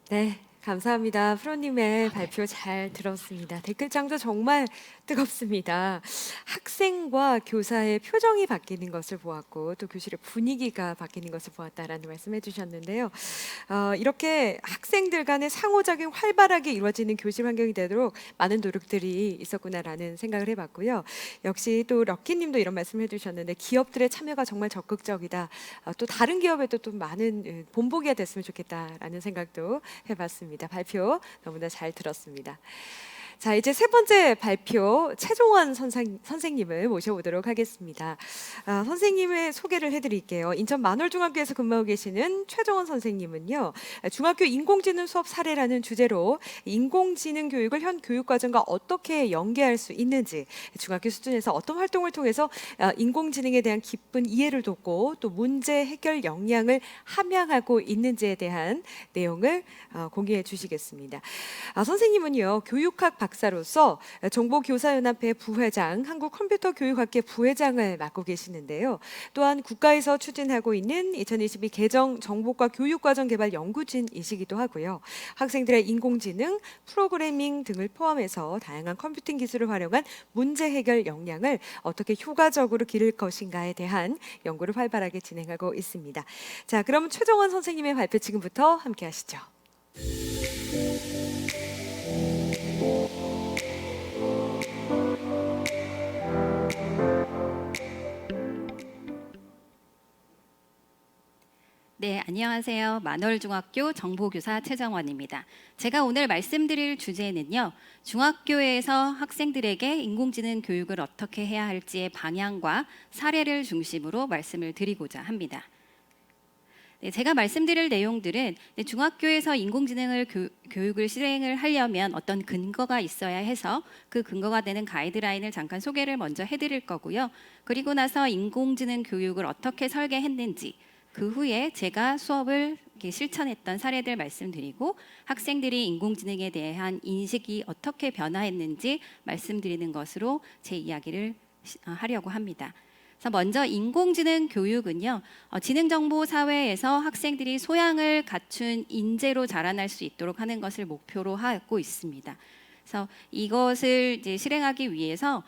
네, 감사합니다. 프로님의 발표 잘 들었습니다. 댓글창도 정말 뜨겁습니다. 학생과 교사의 표정이 바뀌는 것을 보았고 또 교실의 분위기가 바뀌는 것을 보았다라는 말씀해 주셨는데요. 이렇게 학생들 간의 상호작용 활발하게 이루어지는 교실 환경이 되도록 많은 노력들이 있었구나라는 생각을 해봤고요. 역시 또 럭키님도 이런 말씀을 해주셨는데 기업들의 참여가 정말 적극적이다. 또 다른 기업에도 또 많은 본보기가 됐으면 좋겠다라는 생각도 해봤습니다. 발표 너무나 잘 들었습니다. 자, 이제 세 번째 발표 최종원 선생님을 모셔보도록 하겠습니다. 선생님의 소개를 해드릴게요. 인천 만월중학교에서 근무하고 계시는 최종원 선생님은요, 중학교 인공지능 수업 사례라는 주제로 인공지능 교육을 현 교육과정과 어떻게 연계할 수 있는지, 중학교 수준에서 어떤 활동을 통해서 인공지능에 대한 깊은 이해를 돕고 또 문제 해결 역량을 함양하고 있는지에 대한 내용을 공유해 주시겠습니다. 선생님은요, 교육학 박사로서 정보교사연합회 부회장, 한국컴퓨터교육학회 부회장을 맡고 계시는데요. 또한 국가에서 추진하고 있는 2022 개정 정보과 교육과정 개발 연구진이시기도 하고요. 학생들의 인공지능, 프로그래밍 등을 포함해서 다양한 컴퓨팅 기술을 활용한 문제 해결 역량을 어떻게 효과적으로 기를 것인가에 대한 연구를 활발하게 진행하고 있습니다. 자, 그럼 최종원 선생님의 발표 지금부터 함께 하시죠. 네, 안녕하세요. 만월중학교 정보교사 최정원입니다. 제가 오늘 말씀드릴 주제는요, 중학교에서 학생들에게 인공지능 교육을 어떻게 해야 할지의 방향과 사례를 중심으로 말씀을 드리고자 합니다. 네, 제가 말씀드릴 내용들은 중학교에서 인공지능을 교육을 실행을 하려면 어떤 근거가 있어야 해서 그 근거가 되는 가이드라인을 잠깐 소개를 먼저 해드릴 거고요. 그리고 나서 인공지능 교육을 어떻게 설계했는지, 그 후에 제가 수업을 실천했던 사례들 말씀드리고 학생들이 인공지능에 대한 인식이 어떻게 변화했는지 말씀드리는 것으로 제 이야기를 하려고 합니다. 그래서 먼저 인공지능 교육은요, 지능정보 사회에서 학생들이 소양을 갖춘 인재로 자라날 수 있도록 하는 것을 목표로 하고 있습니다. 그래서 이것을 이제 실행하기 위해서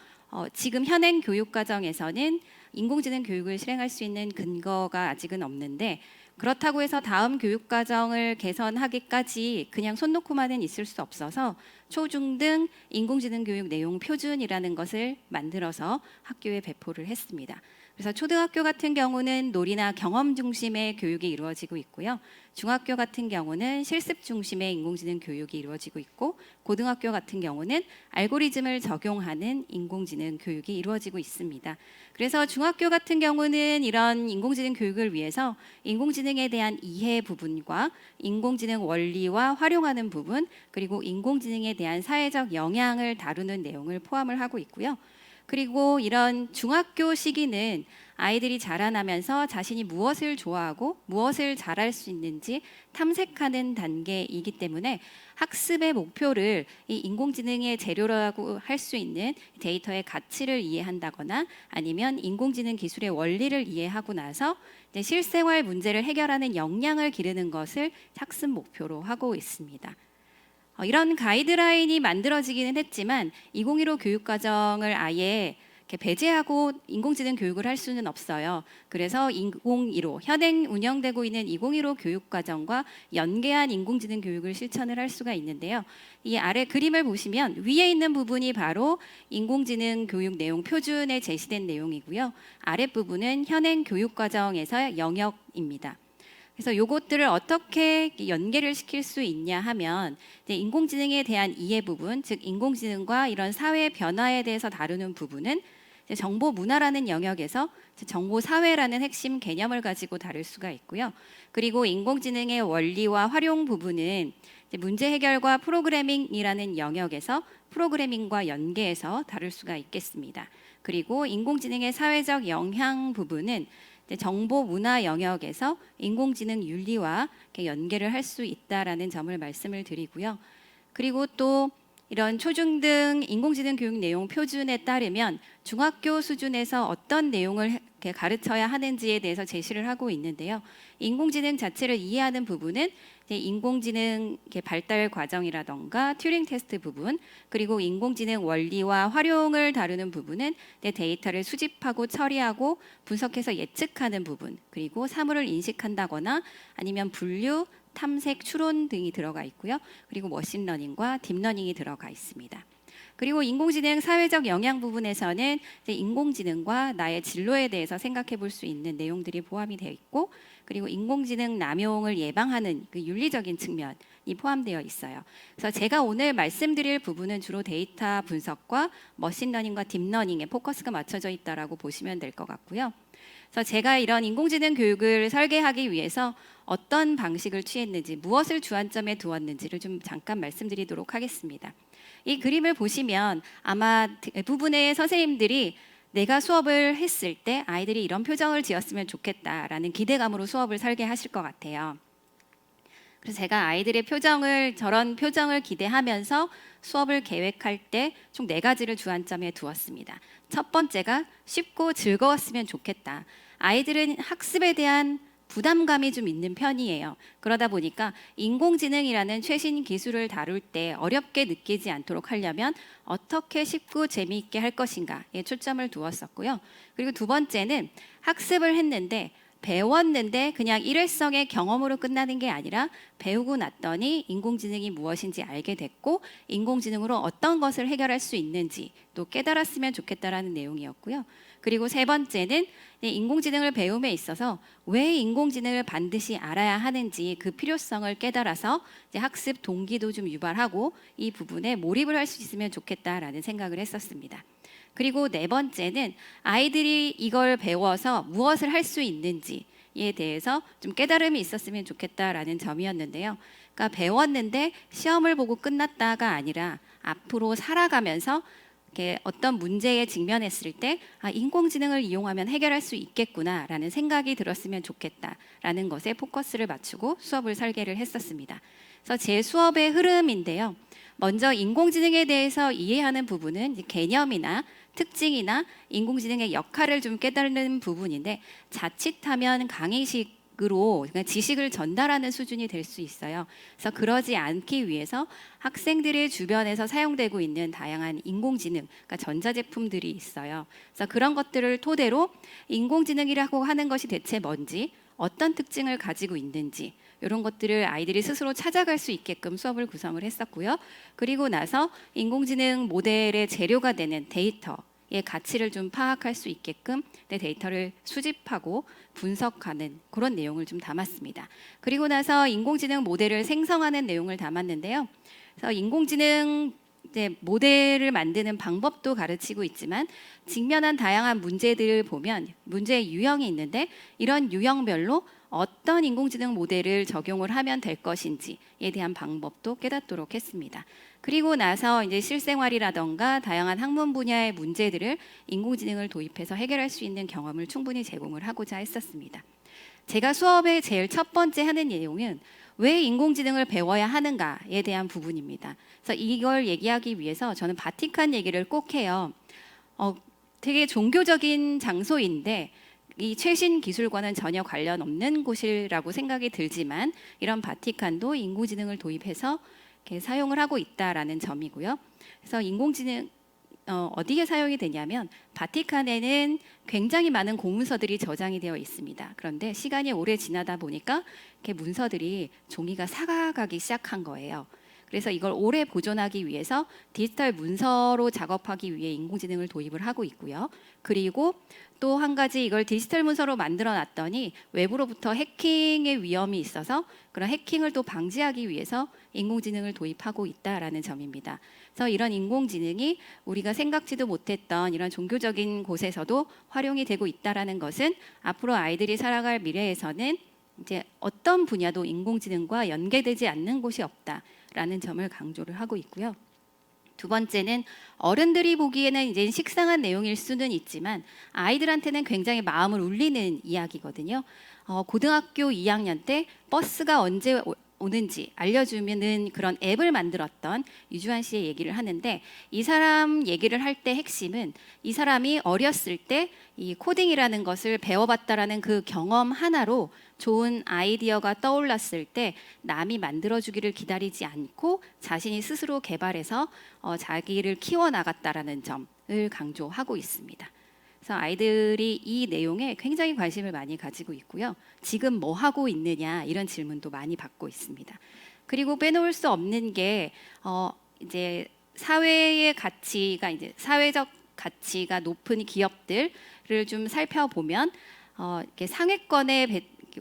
지금 현행 교육 과정에서는 인공지능 교육을 실행할 수 있는 근거가 아직은 없는데, 그렇다고 해서 다음 교육 과정을 개선하기까지 그냥 손 놓고만은 있을 수 없어서 초중등 인공지능 교육 내용 표준이라는 것을 만들어서 학교에 배포를 했습니다. 그래서 초등학교 같은 경우는 놀이나 경험 중심의 교육이 이루어지고 있고요. 중학교 같은 경우는 실습 중심의 인공지능 교육이 이루어지고 있고, 고등학교 같은 경우는 알고리즘을 적용하는 인공지능 교육이 이루어지고 있습니다. 그래서 중학교 같은 경우는 이런 인공지능 교육을 위해서 인공지능에 대한 이해 부분과 인공지능 원리와 활용하는 부분, 그리고 인공지능에 대한 사회적 영향을 다루는 내용을 포함을 하고 있고요. 그리고 이런 중학교 시기는 아이들이 자라나면서 자신이 무엇을 좋아하고 무엇을 잘할 수 있는지 탐색하는 단계이기 때문에 학습의 목표를 이 인공지능의 재료라고 할 수 있는 데이터의 가치를 이해한다거나 아니면 인공지능 기술의 원리를 이해하고 나서 이제 실생활 문제를 해결하는 역량을 기르는 것을 학습 목표로 하고 있습니다. 이런 가이드라인이 만들어지기는 했지만 2015 교육과정을 아예 이렇게 배제하고 인공지능 교육을 할 수는 없어요. 그래서 2015 현행 운영되고 있는 2015 교육과정과 연계한 인공지능 교육을 실천을 할 수가 있는데요. 이 아래 그림을 보시면 위에 있는 부분이 바로 인공지능 교육 내용 표준에 제시된 내용이고요. 아랫부분은 현행 교육과정에서의 영역입니다. 그래서 이것들을 어떻게 연계를 시킬 수 있냐 하면 이제 인공지능에 대한 이해 부분, 즉 인공지능과 이런 사회 변화에 대해서 다루는 부분은 이제 정보 문화라는 영역에서 정보 사회라는 핵심 개념을 가지고 다룰 수가 있고요. 그리고 인공지능의 원리와 활용 부분은 문제 해결과 프로그래밍이라는 영역에서 프로그래밍과 연계해서 다룰 수가 있겠습니다. 그리고 인공지능의 사회적 영향 부분은 정보 문화 영역에서 인공지능 윤리와 이렇게 연계를 할 수 있다라는 점을 말씀을 드리고요. 그리고 또 이런 초중등 인공지능 교육 내용 표준에 따르면 중학교 수준에서 어떤 내용을 이렇게 가르쳐야 하는지에 대해서 제시를 하고 있는데요. 인공지능 자체를 이해하는 부분은 이제 인공지능 발달 과정이라던가 튜링 테스트 부분, 그리고 인공지능 원리와 활용을 다루는 부분은 데이터를 수집하고 처리하고 분석해서 예측하는 부분, 그리고 사물을 인식한다거나 아니면 분류, 탐색, 추론 등이 들어가 있고요. 그리고 머신러닝과 딥러닝이 들어가 있습니다. 그리고 인공지능 사회적 영향 부분에서는 이제 인공지능과 나의 진로에 대해서 생각해 볼 수 있는 내용들이 포함이 되어 있고, 그리고 인공지능 남용을 예방하는 그 윤리적인 측면이 포함되어 있어요. 그래서 제가 오늘 말씀드릴 부분은 주로 데이터 분석과 머신러닝과 딥러닝에 포커스가 맞춰져 있다라고 보시면 될 것 같고요. 그래서 제가 이런 인공지능 교육을 설계하기 위해서 어떤 방식을 취했는지, 무엇을 주안점에 두었는지를 좀 잠깐 말씀드리도록 하겠습니다. 이 그림을 보시면 아마 대부분의 선생님들이 내가 수업을 했을 때 아이들이 이런 표정을 지었으면 좋겠다라는 기대감으로 수업을 설계하실 것 같아요. 그래서 제가 아이들의 표정을, 저런 표정을 기대하면서 수업을 계획할 때 총 4가지를 주안점에 두었습니다. 첫 번째가 쉽고 즐거웠으면 좋겠다. 아이들은 학습에 대한 부담감이 좀 있는 편이에요. 그러다 보니까 인공지능이라는 최신 기술을 다룰 때 어렵게 느끼지 않도록 하려면 어떻게 쉽고 재미있게 할 것인가에 초점을 두었었고요. 그리고 두 번째는 학습을 했는데 배웠는데 그냥 일회성의 경험으로 끝나는 게 아니라 배우고 났더니 인공지능이 무엇인지 알게 됐고 인공지능으로 어떤 것을 해결할 수 있는지 또 깨달았으면 좋겠다라는 내용이었고요. 그리고 세 번째는 인공지능을 배움에 있어서 왜 인공지능을 반드시 알아야 하는지 그 필요성을 깨달아서 이제 학습 동기도 좀 유발하고 이 부분에 몰입을 할 수 있으면 좋겠다라는 생각을 했었습니다. 그리고 네 번째는 아이들이 이걸 배워서 무엇을 할 수 있는지에 대해서 좀 깨달음이 있었으면 좋겠다라는 점이었는데요. 그러니까 배웠는데 시험을 보고 끝났다가 아니라 앞으로 살아가면서 이렇게 어떤 문제에 직면했을 때 인공지능을 이용하면 해결할 수 있겠구나라는 생각이 들었으면 좋겠다라는 것에 포커스를 맞추고 수업을 설계를 했었습니다. 그래서 제 수업의 흐름인데요. 먼저 인공지능에 대해서 이해하는 부분은 개념이나 특징이나 인공지능의 역할을 좀 깨닫는 부분인데 자칫하면 강의식으로 그냥 지식을 전달하는 수준이 될 수 있어요. 그래서 그러지 않기 위해서 학생들의 주변에서 사용되고 있는 다양한 인공지능, 그러니까 전자제품들이 있어요. 그래서 그런 것들을 토대로 인공지능이라고 하는 것이 대체 뭔지, 어떤 특징을 가지고 있는지 이런 것들을 아이들이 스스로 찾아갈 수 있게끔 수업을 구성을 했었고요. 그리고 나서 인공지능 모델의 재료가 되는 데이터의 가치를 좀 파악할 수 있게끔 데이터를 수집하고 분석하는 그런 내용을 좀 담았습니다. 그리고 나서 인공지능 모델을 생성하는 내용을 담았는데요. 그래서 인공지능 모델을 만드는 방법도 가르치고 있지만 직면한 다양한 문제들을 보면 문제의 유형이 있는데 이런 유형별로 어떤 인공지능 모델을 적용을 하면 될 것인지에 대한 방법도 깨닫도록 했습니다. 그리고 나서 이제 실생활이라던가 다양한 학문 분야의 문제들을 인공지능을 도입해서 해결할 수 있는 경험을 충분히 제공을 하고자 했었습니다. 제가 수업의 제일 첫 번째 하는 내용은 왜 인공지능을 배워야 하는가에 대한 부분입니다. 그래서 이걸 얘기하기 위해서 저는 바티칸 얘기를 꼭 해요. 되게 종교적인 장소인데 이 최신 기술과는 전혀 관련 없는 곳이라고 생각이 들지만 이런 바티칸도 인공지능을 도입해서 이렇게 사용을 하고 있다라는 점이고요. 그래서 인공지능 어디에 사용이 되냐면 바티칸에는 굉장히 많은 공문서들이 저장이 되어 있습니다. 그런데 시간이 오래 지나다 보니까 이렇게 문서들이 종이가 삭아가기 시작한 거예요. 그래서 이걸 오래 보존하기 위해서 디지털 문서로 작업하기 위해 인공지능을 도입을 하고 있고요. 그리고 또 한 가지 이걸 디지털 문서로 만들어 놨더니 외부로부터 해킹의 위험이 있어서 그런 해킹을 또 방지하기 위해서 인공지능을 도입하고 있다라는 점입니다. 그래서 이런 인공지능이 우리가 생각지도 못했던 이런 종교적인 곳에서도 활용이 되고 있다라는 것은 앞으로 아이들이 살아갈 미래에서는 이제 어떤 분야도 인공지능과 연계되지 않는 곳이 없다라는 점을 강조를 하고 있고요. 두 번째는 어른들이 보기에는 이제 식상한 내용일 수는 있지만 아이들한테는 굉장히 마음을 울리는 이야기거든요. 고등학교 2학년 때 버스가 언제 오는지 알려주면은 그런 앱을 만들었던 유주환 씨의 얘기를 하는데, 이 사람 얘기를 할 때 핵심은 이 사람이 어렸을 때 이 코딩이라는 것을 배워봤다라는 그 경험 하나로 좋은 아이디어가 떠올랐을 때 남이 만들어주기를 기다리지 않고 자신이 스스로 개발해서 자기를 키워나갔다라는 점을 강조하고 있습니다. 그래서 아이들이 이 내용에 굉장히 관심을 많이 가지고 있고요. 지금 뭐 하고 있느냐 이런 질문도 많이 받고 있습니다. 그리고 빼놓을 수 없는 게 이제 사회의 가치가 이제 사회적 가치가 높은 기업들을 좀 살펴보면 이렇게 상위권에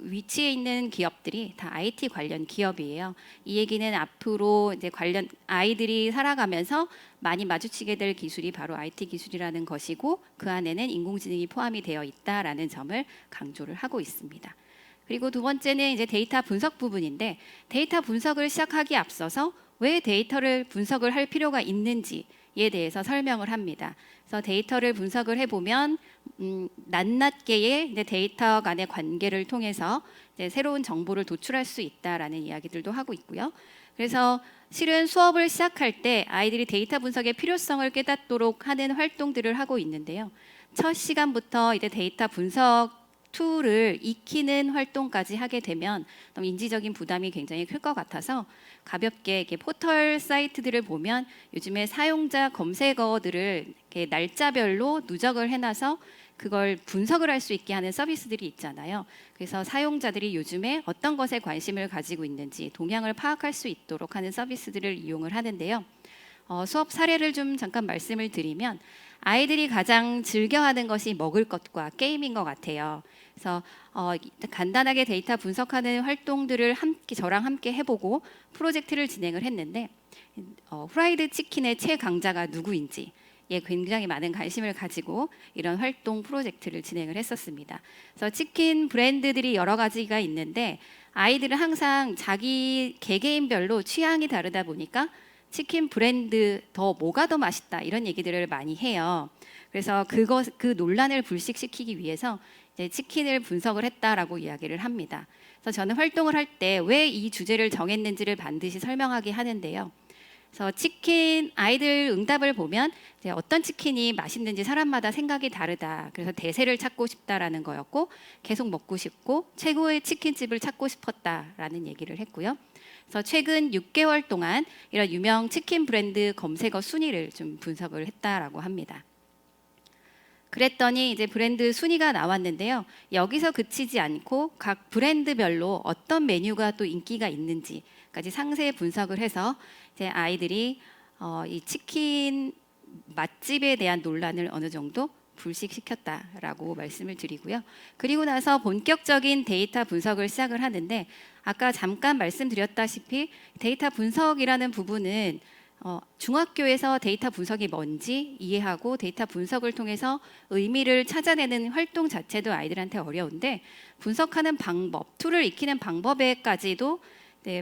위치해 있는 기업들이 다 IT 관련 기업이에요. 이 얘기는 앞으로 이제 관련 아이들이 살아가면서 많이 마주치게 될 기술이 바로 IT 기술이라는 것이고, 그 안에는 인공지능이 포함이 되어 있다라는 점을 강조를 하고 있습니다. 그리고 두 번째는 이제 데이터 분석 부분인데, 데이터 분석을 시작하기에 앞서서 왜 데이터를 분석을 할 필요가 있는지에 대해서 설명을 합니다. 그래서 데이터를 분석을 해보면 낱낱개의 이제 데이터 간의 관계를 통해서 이제 새로운 정보를 도출할 수 있다라는 이야기들도 하고 있고요. 그래서 실은 수업을 시작할 때 아이들이 데이터 분석의 필요성을 깨닫도록 하는 활동들을 하고 있는데요. 첫 시간부터 이제 데이터 분석 툴을 익히는 활동까지 하게 되면 너무 인지적인 부담이 굉장히 클 것 같아서 가볍게 이렇게 포털 사이트들을 보면 요즘에 사용자 검색어들을 이렇게 날짜별로 누적을 해놔서 그걸 분석을 할 수 있게 하는 서비스들이 있잖아요. 그래서 사용자들이 요즘에 어떤 것에 관심을 가지고 있는지 동향을 파악할 수 있도록 하는 서비스들을 이용을 하는데요. 수업 사례를 좀 잠깐 말씀을 드리면, 아이들이 가장 즐겨하는 것이 먹을 것과 게임인 것 같아요. 그래서 간단하게 데이터 분석하는 활동들을 저랑 함께 해보고 프로젝트를 진행을 했는데, 후라이드 치킨의 최강자가 누구인지 굉장히 많은 관심을 가지고 이런 활동 프로젝트를 진행을 했었습니다. 그래서 치킨 브랜드들이 여러 가지가 있는데 아이들은 항상 자기 개개인별로 취향이 다르다 보니까 치킨 브랜드 뭐가 더 맛있다 이런 얘기들을 많이 해요. 그래서 그 논란을 불식시키기 위해서 이제 치킨을 분석을 했다라고 이야기를 합니다. 그래서 저는 활동을 할 때 왜 이 주제를 정했는지를 반드시 설명하게 하는데요. 그래서 치킨 아이들 응답을 보면 이제 어떤 치킨이 맛있는지 사람마다 생각이 다르다. 그래서 대세를 찾고 싶다라는 거였고, 계속 먹고 싶고 최고의 치킨집을 찾고 싶었다라는 얘기를 했고요. 그래서 최근 6개월 동안 이런 유명 치킨 브랜드 검색어 순위를 좀 분석을 했다라고 합니다. 그랬더니 이제 브랜드 순위가 나왔는데요. 여기서 그치지 않고 각 브랜드별로 어떤 메뉴가 또 인기가 있는지까지 상세 분석을 해서 이제 아이들이 이 치킨 맛집에 대한 논란을 어느 정도 불식시켰다라고 말씀을 드리고요. 그리고 나서 본격적인 데이터 분석을 시작을 하는데, 아까 잠깐 말씀드렸다시피 데이터 분석이라는 부분은 중학교에서 데이터 분석이 뭔지 이해하고 데이터 분석을 통해서 의미를 찾아내는 활동 자체도 아이들한테 어려운데, 분석하는 방법, 툴을 익히는 방법에까지도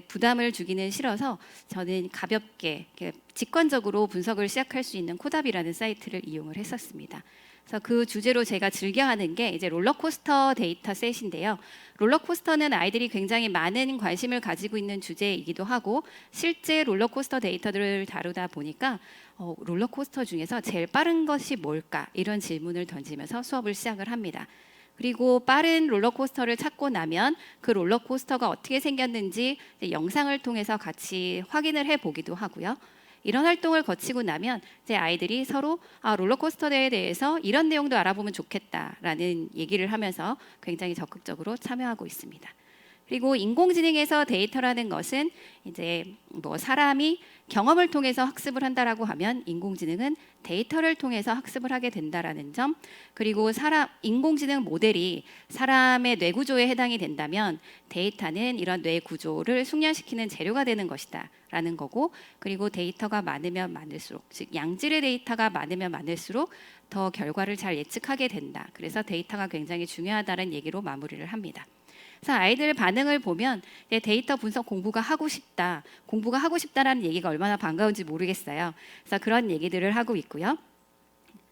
부담을 주기는 싫어서 저는 가볍게 직관적으로 분석을 시작할 수 있는 코답이라는 사이트를 이용을 했었습니다. 그래서 그 주제로 제가 즐겨하는 게 이제 롤러코스터 데이터셋인데요. 롤러코스터는 아이들이 굉장히 많은 관심을 가지고 있는 주제이기도 하고, 실제 롤러코스터 데이터들을 다루다 보니까 롤러코스터 중에서 제일 빠른 것이 뭘까 이런 질문을 던지면서 수업을 시작을 합니다. 그리고 빠른 롤러코스터를 찾고 나면 그 롤러코스터가 어떻게 생겼는지 영상을 통해서 같이 확인을 해보기도 하고요. 이런 활동을 거치고 나면 이제 아이들이 서로 롤러코스터에 대해서 이런 내용도 알아보면 좋겠다라는 얘기를 하면서 굉장히 적극적으로 참여하고 있습니다. 그리고 인공지능에서 데이터라는 것은 이제 사람이 경험을 통해서 학습을 한다라고 하면 인공지능은 데이터를 통해서 학습을 하게 된다라는 점, 그리고 인공지능 모델이 사람의 뇌 구조에 해당이 된다면 데이터는 이런 뇌 구조를 숙련시키는 재료가 되는 것이다라는 거고, 그리고 데이터가 많으면 많을수록, 즉 양질의 데이터가 많으면 많을수록 더 결과를 잘 예측하게 된다. 그래서 데이터가 굉장히 중요하다는 얘기로 마무리를 합니다. 그래서 아이들 반응을 보면 데이터 분석 공부가 하고 싶다라는 얘기가 얼마나 반가운지 모르겠어요. 그래서 그런 얘기들을 하고 있고요.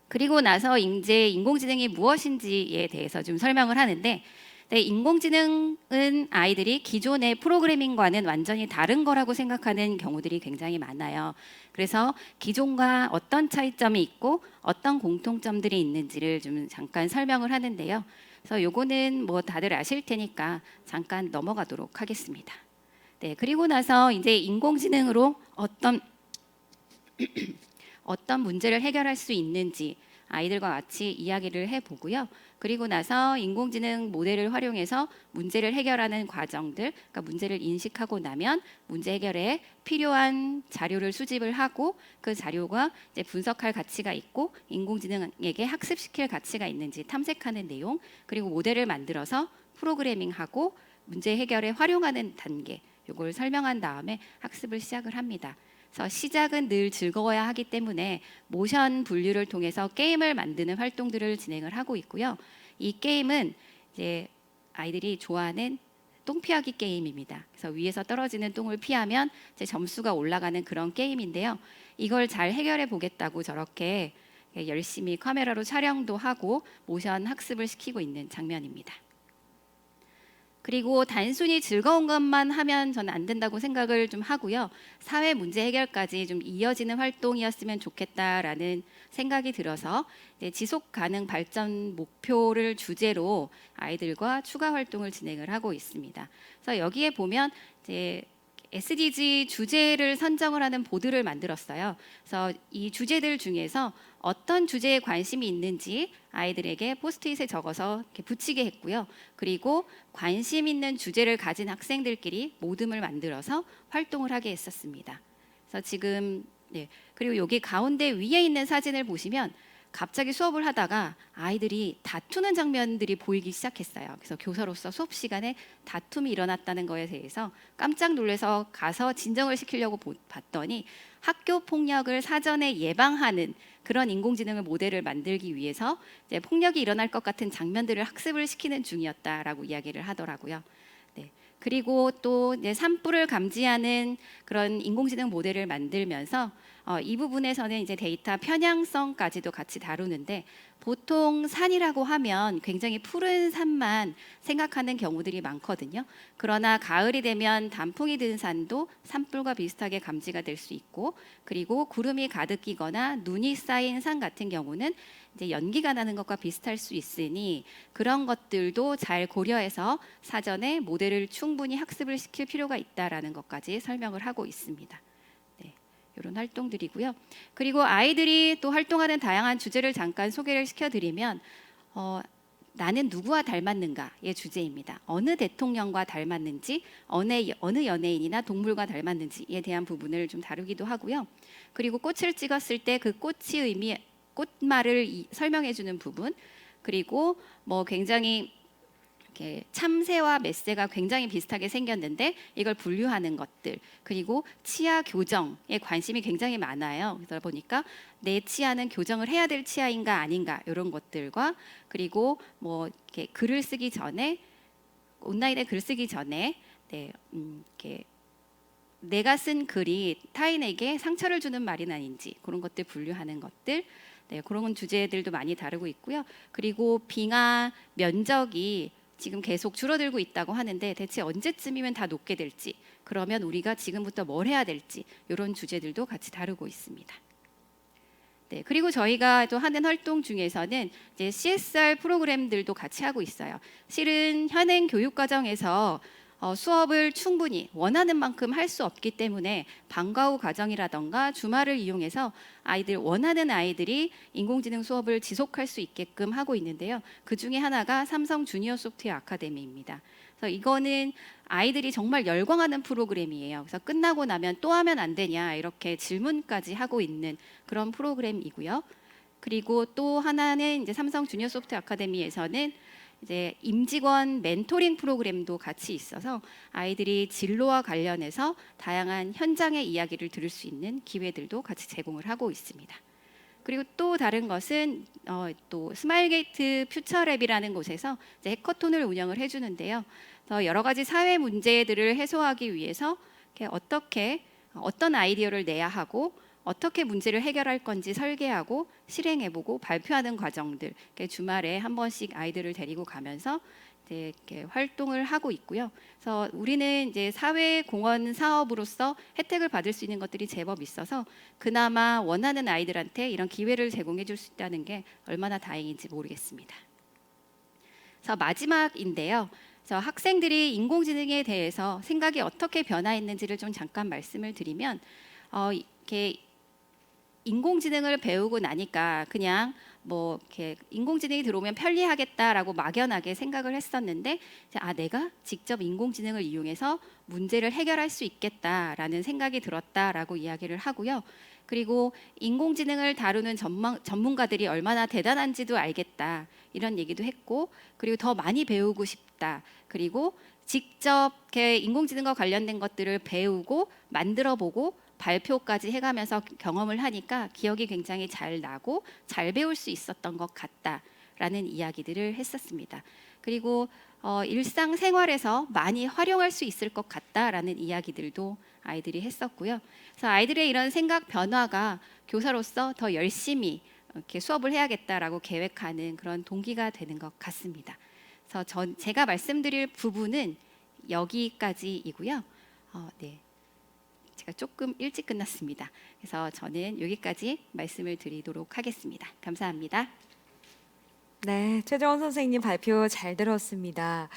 그리고 나서 이제 인공지능이 무엇인지에 대해서 좀 설명을 하는데, 인공지능은 아이들이 기존의 프로그래밍과는 완전히 다른 거라고 생각하는 경우들이 굉장히 많아요. 그래서 기존과 어떤 차이점이 있고 어떤 공통점들이 있는지를 좀 잠깐 설명을 하는데요. 그래서 요거는 뭐 다들 아실 테니까 잠깐 넘어가도록 하겠습니다. 네, 그리고 나서 이제 인공지능으로 어떤 문제를 해결할 수 있는지 아이들과 같이 이야기를 해보고요. 그리고 나서 인공지능 모델을 활용해서 문제를 해결하는 과정들, 그러니까 문제를 인식하고 나면 문제 해결에 필요한 자료를 수집을 하고 그 자료가 이제 분석할 가치가 있고 인공지능에게 학습시킬 가치가 있는지 탐색하는 내용, 그리고 모델을 만들어서 프로그래밍하고 문제 해결에 활용하는 단계, 이걸 설명한 다음에 학습을 시작을 합니다. 그래서 시작은 늘 즐거워야 하기 때문에 모션 분류를 통해서 게임을 만드는 활동들을 진행을 하고 있고요. 이 게임은 이제 아이들이 좋아하는 똥 피하기 게임입니다. 그래서 위에서 떨어지는 똥을 피하면 이제 점수가 올라가는 그런 게임인데요. 이걸 잘 해결해 보겠다고 저렇게 열심히 카메라로 촬영도 하고 모션 학습을 시키고 있는 장면입니다. 그리고 단순히 즐거운 것만 하면 저는 안 된다고 생각을 좀 하고요. 사회 문제 해결까지 좀 이어지는 활동이었으면 좋겠다라는 생각이 들어서 지속 가능 발전 목표를 주제로 아이들과 추가 활동을 진행을 하고 있습니다. 그래서 여기에 보면 이제 SDG 주제를 선정을 하는 보드를 만들었어요. 그래서 이 주제들 중에서 어떤 주제에 관심이 있는지 아이들에게 포스트잇에 적어서 이렇게 붙이게 했고요. 그리고 관심 있는 주제를 가진 학생들끼리 모듬을 만들어서 활동을 하게 했었습니다. 그래서 지금 그리고 여기 가운데 위에 있는 사진을 보시면 갑자기 수업을 하다가 아이들이 다투는 장면들이 보이기 시작했어요. 그래서 교사로서 수업 시간에 다툼이 일어났다는 거에 대해서 깜짝 놀라서 가서 진정을 시키려고 봤더니 학교 폭력을 사전에 예방하는 그런 인공지능을 모델을 만들기 위해서 이제 폭력이 일어날 것 같은 장면들을 학습을 시키는 중이었다라고 이야기를 하더라고요. 그리고 또 이제 산불을 감지하는 그런 인공지능 모델을 만들면서 이 부분에서는 이제 데이터 편향성까지도 같이 다루는데, 보통 산이라고 하면 굉장히 푸른 산만 생각하는 경우들이 많거든요. 그러나 가을이 되면 단풍이 든 산도 산불과 비슷하게 감지가 될 수 있고, 그리고 구름이 가득 끼거나 눈이 쌓인 산 같은 경우는 이제 연기가 나는 것과 비슷할 수 있으니 그런 것들도 잘 고려해서 사전에 모델을 충분히 학습을 시킬 필요가 있다라는 것까지 설명을 하고 있습니다. 이런 활동들이고요. 그리고 아이들이 또 활동하는 다양한 주제를 잠깐 소개를 시켜드리면 나는 누구와 닮았는가의 주제입니다. 어느 대통령과 닮았는지, 어느 연예인이나 동물과 닮았는지에 대한 부분을 좀 다루기도 하고요. 그리고 꽃을 찍었을 때 그 꽃말을 설명해주는 부분, 그리고 뭐 굉장히 참새와 멧새가 굉장히 비슷하게 생겼는데 이걸 분류하는 것들, 그리고 치아 교정에 관심이 굉장히 많아요. 그러다 보니까 내 치아는 교정을 해야 될 치아인가 아닌가 이런 것들과, 그리고 뭐 이렇게 글을 쓰기 전에, 온라인에 글 쓰기 전에 이렇게 내가 쓴 글이 타인에게 상처를 주는 말은 아닌지 그런 것들 분류하는 것들, 그런 주제들도 많이 다루고 있고요. 그리고 빙하 면적이 지금 계속 줄어들고 있다고 하는데 대체 언제쯤이면 다 녹게 될지, 그러면 우리가 지금부터 뭘 해야 될지 이런 주제들도 같이 다루고 있습니다. 그리고 저희가 또 하는 활동 중에서는 이제 CSR 프로그램들도 같이 하고 있어요. 실은 현행 교육 과정에서 수업을 충분히 원하는 만큼 할 수 없기 때문에 방과 후 과정이라던가 주말을 이용해서 원하는 아이들이 인공지능 수업을 지속할 수 있게끔 하고 있는데요. 그 중에 하나가 삼성 주니어 소프트웨어 아카데미입니다. 그래서 이거는 아이들이 정말 열광하는 프로그램이에요. 그래서 끝나고 나면 또 하면 안 되냐 이렇게 질문까지 하고 있는 그런 프로그램이고요. 그리고 또 하나는 이제 삼성 주니어 소프트웨어 아카데미에서는 이제 임직원 멘토링 프로그램도 같이 있어서 아이들이 진로와 관련해서 다양한 현장의 이야기를 들을 수 있는 기회들도 같이 제공을 하고 있습니다. 그리고 또 다른 것은 또 스마일게이트 퓨처랩이라는 곳에서 이제 해커톤을 운영을 해주는데요. 여러 가지 사회 문제들을 해소하기 위해서 이렇게 어떤 아이디어를 내야 하고 어떻게 문제를 해결할 건지 설계하고 실행해보고 발표하는 과정들, 주말에 한 번씩 아이들을 데리고 가면서 이렇게 활동을 하고 있고요. 그래서 우리는 이제 사회공헌 사업으로서 혜택을 받을 수 있는 것들이 제법 있어서 그나마 원하는 아이들한테 이런 기회를 제공해 줄 수 있다는 게 얼마나 다행인지 모르겠습니다. 그래서 마지막인데요. 그래서 학생들이 인공지능에 대해서 생각이 어떻게 변화했는지를 좀 잠깐 말씀을 드리면 이렇게 인공지능을 배우고 나니까 그냥 이렇게 인공지능이 들어오면 편리하겠다라고 막연하게 생각을 했었는데 내가 직접 인공지능을 이용해서 문제를 해결할 수 있겠다라는 생각이 들었다라고 이야기를 하고요. 그리고 인공지능을 다루는 전문가들이 얼마나 대단한지도 알겠다 이런 얘기도 했고, 그리고 더 많이 배우고 싶다. 그리고 직접 이렇게 인공지능과 관련된 것들을 배우고 만들어보고 발표까지 해가면서 경험을 하니까 기억이 굉장히 잘 나고 잘 배울 수 있었던 것 같다라는 이야기들을 했었습니다. 그리고 일상생활에서 많이 활용할 수 있을 것 같다라는 이야기들도 아이들이 했었고요. 그래서 아이들의 이런 생각 변화가 교사로서 더 열심히 이렇게 수업을 해야겠다라고 계획하는 그런 동기가 되는 것 같습니다. 그래서 제가 말씀드릴 부분은 여기까지이고요. 네. 제가 조금 일찍 끝났습니다. 그래서 저는 여기까지 말씀을 드리도록 하겠습니다. 감사합니다. 네, 최정원 선생님 발표 잘 들었습니다.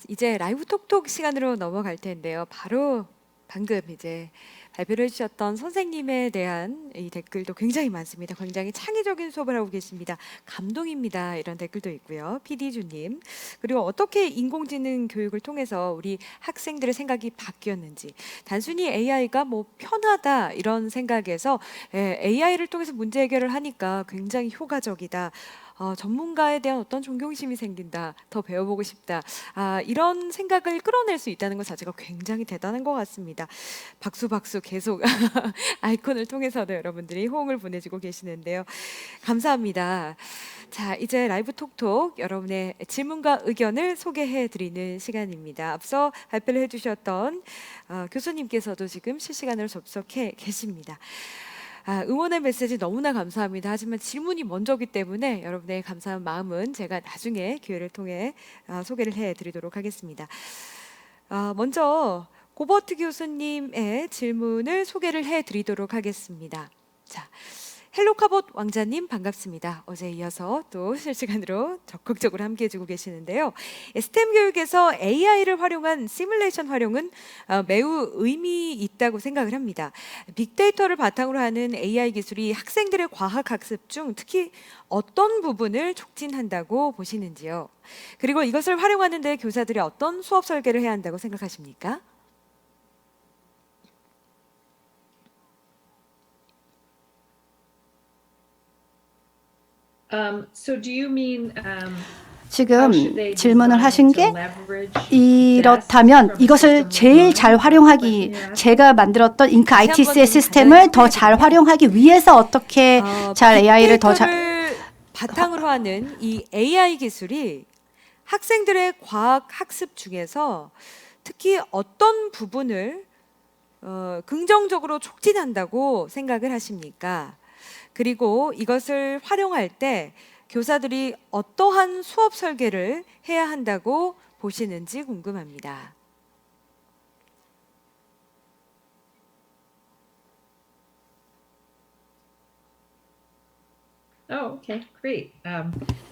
이제 라이브 톡톡 시간으로 넘어갈 텐데요. 바로 방금 이제 발표를 해주셨던 선생님에 대한 이 댓글도 굉장히 많습니다. 굉장히 창의적인 수업을 하고 계십니다. 감동입니다. 이런 댓글도 있고요. PD주님. 그리고 어떻게 인공지능 교육을 통해서 우리 학생들의 생각이 바뀌었는지, 단순히 AI가 편하다 이런 생각에서 AI를 통해서 문제 해결을 하니까 굉장히 효과적이다. 전문가에 대한 어떤 존경심이 생긴다. 더 배워보고 싶다. 이런 생각을 끌어낼 수 있다는 것 자체가 굉장히 대단한 것 같습니다. 박수 계속 아이콘을 통해서도 여러분들이 호응을 보내주고 계시는데요. 감사합니다. 자, 이제 라이브 톡톡 여러분의 질문과 의견을 소개해드리는 시간입니다. 앞서 발표를 해주셨던 교수님께서도 지금 실시간으로 접속해 계십니다. 응원의 메시지 너무나 감사합니다. 하지만 질문이 먼저기 때문에 여러분의 감사한 마음은 제가 나중에 기회를 통해 소개를 해드리도록 하겠습니다. 먼저 고버트 교수님의 질문을 소개를 해드리도록 하겠습니다. 자, 헬로카봇 왕자님 반갑습니다. 어제 이어서 또 실시간으로 적극적으로 함께해주고 계시는데요. 스템 교육에서 AI를 활용한 시뮬레이션 활용은 매우 의미 있다고 생각을 합니다. 빅데이터를 바탕으로 하는 AI 기술이 학생들의 과학 학습 중 특히 어떤 부분을 촉진한다고 보시는지요? 그리고 이것을 활용하는 데 교사들이 어떤 수업 설계를 해야 한다고 생각하십니까? So do you mean 지금 질문을 하신 게 이렇다면 이것을 제일 잘 활용하기, 제가 만들었던 잉크 ITC의 시스템을 더 잘 활용하기 위해서 어떻게 잘 AI를 더 잘 바탕으로 하는 이 AI 기술이 학생들의 과학 학습 중에서 특히 어떤 부분을 긍정적으로 촉진한다고 생각을 하십니까? 그리고 이것을 활용할 때 교사들이 어떠한 수업 설계를 해야 한다고 보시는지 궁금합니다. Oh, okay, great.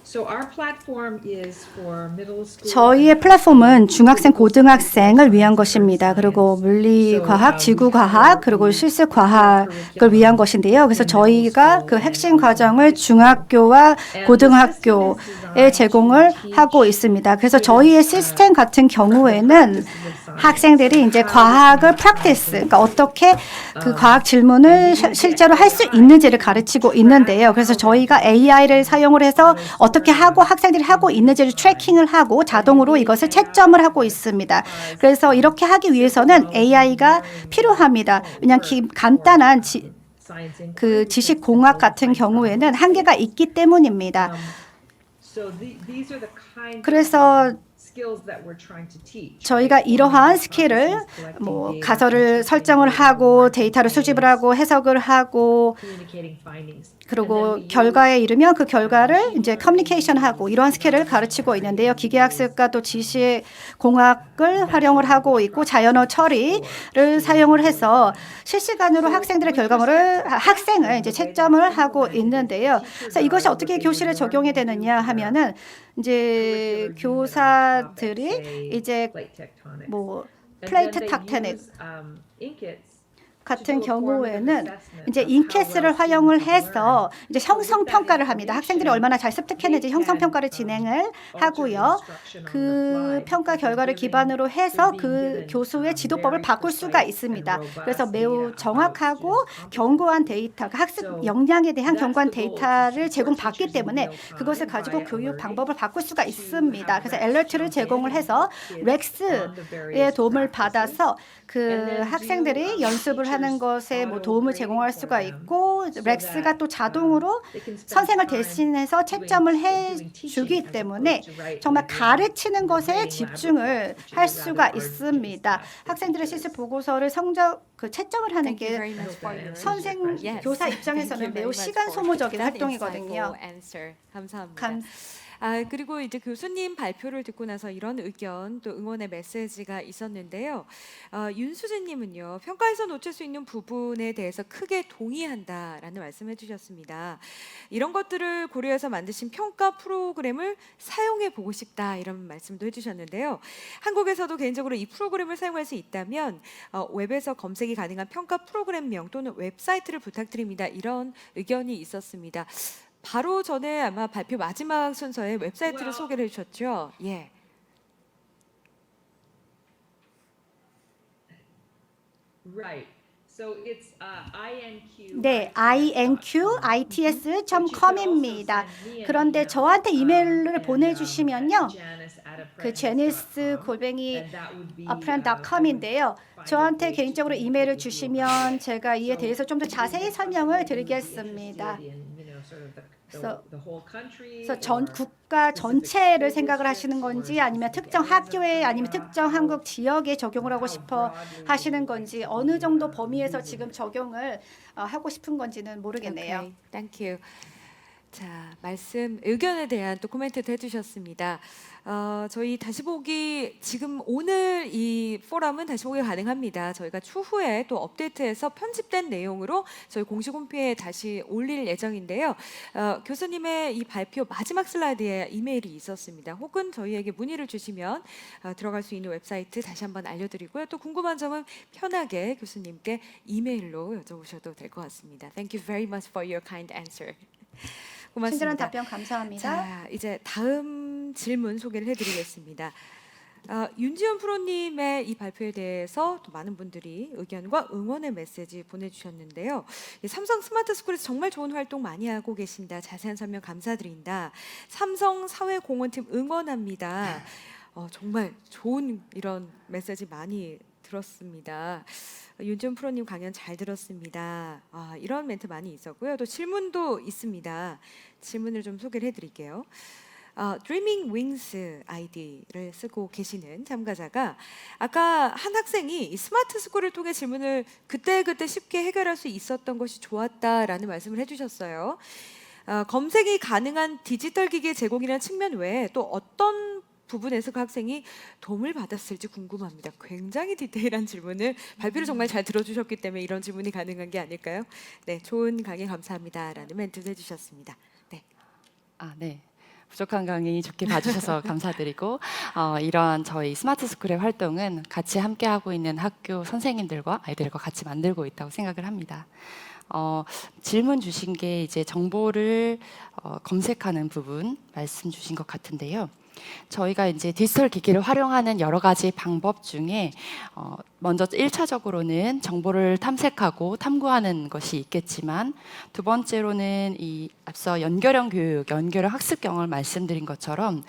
So our platform is for middle school. 저희의 플랫폼은 중학생, 고등학생을 위한 것입니다. 그리고 물리과학, 지구과학, 그리고 실습과학을 위한 것인데요. 그래서 저희가 그 핵심 과정을 중학교와 고등학교에 제공을 하고 있습니다. 그래서 저희의 시스템 같은 경우에는 학생들이 이제 과학을 practice, 그러니까 어떻게 그 과학 질문을 실제로 할 수 있는지를 가르치고 있는데요. 그래서 저희가 AI를 사용을 해서 어떻게 하고 학생들이 하고 있는지를 트래킹을 하고 자동으로 이것을 채점을 하고 있습니다. 그래서 이렇게 하기 위해서는 AI가 필요합니다. 왜냐하면 간단한 그 지식공학 같은 경우에는 한계가 있기 때문입니다. 그래서 저희가 이러한 스킬을 뭐 가설을 설정을 하고 데이터를 수집을 하고 해석을 하고 그리고 결과에 이르면 그 결과를 이제 커뮤니케이션하고 이러한 스킬을 가르치고 있는데요. 기계학습과 또 지시공학을 활용을 하고 있고 자연어 처리를 사용을 해서 실시간으로 학생들의 결과물을 학생을 이제 채점을 하고 있는데요. 그래서 이것이 어떻게 교실에 적용이 되느냐 하면은 이제 교사들이 이제 뭐 플레이트 탁테닉 같은 경우에는 이제 인캐스를 활용을 해서 이제 형성 평가를 합니다. 학생들이 얼마나 잘 습득했는지 형성 평가를 진행을 하고요. 그 평가 결과를 기반으로 해서 그 교수의 지도법을 바꿀 수가 있습니다. 그래서 매우 정확하고 견고한 데이터, 학습 역량에 대한 견고한 데이터를 제공받기 때문에 그것을 가지고 교육 방법을 바꿀 수가 있습니다. 그래서 알러트를 제공을 해서 렉스의 도움을 받아서 그 학생들이 연습을 하는 것에 뭐 도움을 제공할 수가 있고 렉스가 또 자동으로 선생을 대신해서 채점을 해주기 때문에 정말 가르치는 것에 집중을 할 수가 있습니다. 학생들의 실습 보고서를 그 채점을 하는 게 선생 교사 입장에서는 매우 시간 소모적인 활동이거든요. 감사합니다. 그리고 이제 교수님 발표를 듣고 나서 이런 의견 또 응원의 메시지가 있었는데요. 윤수진님은요, 평가에서 놓칠 수 있는 부분에 대해서 크게 동의한다라는 말씀해 주셨습니다. 이런 것들을 고려해서 만드신 평가 프로그램을 사용해 보고 싶다 이런 말씀도 해주셨는데요. 한국에서도 개인적으로 이 프로그램을 사용할 수 있다면 웹에서 검색이 가능한 평가 프로그램명 또는 웹사이트를 부탁드립니다. 이런 의견이 있었습니다. 바로 전에 아마 발표 마지막 순서에 웹사이트를 소개를 해주셨죠. 예. 네, inqits.com입니다. 그런데 저한테 이메일을 보내주시면요, 그 janice@apprend.com인데요. 저한테 개인적으로 이메일을 주시면 제가 이에 대해서 좀 더 자세히 설명을 드리겠습니다. 그래서 전 국가 전체를 생각을 하시는 건지 아니면 특정 학교에 아니면 특정 한국 지역에 적용을 하고 싶어 하시는 건지 어느 정도 범위에서 지금 적용을 하고 싶은 건지는 모르겠네요. Okay, thank you. 자, 의견에 대한 또 코멘트도 해주셨습니다. 저희 다시 보기 지금 오늘 이 포럼은 다시 보기 가능합니다. 저희가 추후에 또 업데이트해서 편집된 내용으로 저희 공식 홈페이지에 다시 올릴 예정인데요. 교수님의 이 발표 마지막 슬라이드에 이메일이 있었습니다. 혹은 저희에게 문의를 주시면 들어갈 수 있는 웹사이트 다시 한번 알려드리고요. 또 궁금한 점은 편하게 교수님께 이메일로 여쭤보셔도 될 것 같습니다. Thank you very much for your kind answer. 고맙습니다. 친절한 답변 감사합니다. 자, 이제 다음 질문 소개를 해드리겠습니다. 윤지연 프로님의 이 발표에 대해서 또 많은 분들이 의견과 응원의 메시지 보내주셨는데요. 삼성 스마트 스쿨에서 정말 좋은 활동 많이 하고 계신다. 자세한 설명 감사드린다. 삼성 사회공헌팀 응원합니다. 정말 좋은 이런 메시지 많이 들었습니다. 윤지연 프로님 강연 잘 들었습니다. 이런 멘트 많이 있었고요. 또 질문도 있습니다. 질문을 좀 소개를 해드릴게요. Dreaming Wings 아이디를 쓰고 계시는 참가자가 아까 한 학생이 이 스마트 스쿨을 통해 질문을 그때그때 쉽게 해결할 수 있었던 것이 좋았다라는 말씀을 해주셨어요. 검색이 가능한 디지털 기기 제공이라는 측면 외에 또 어떤 부분에서 그 학생이 도움을 받았을지 궁금합니다. 굉장히 디테일한 질문을 발표를 정말 잘 들어주셨기 때문에 이런 질문이 가능한 게 아닐까요? 네, 좋은 강의 감사합니다라는 멘트도 해주셨습니다. 네. 네. 부족한 강의 좋게 봐주셔서 감사드리고 이런 저희 스마트 스쿨의 활동은 같이 함께하고 있는 학교 선생님들과 아이들과 같이 만들고 있다고 생각을 합니다. 질문 주신 게 이제 정보를 검색하는 부분 말씀 주신 것 같은데요. 저희가 이제 디지털 기기를 활용하는 여러 가지 방법 중에 먼저 1차적으로는 정보를 탐색하고 탐구하는 것이 있겠지만 두 번째로는 이 앞서 연결형 교육, 연결형 학습 경험을 말씀드린 것처럼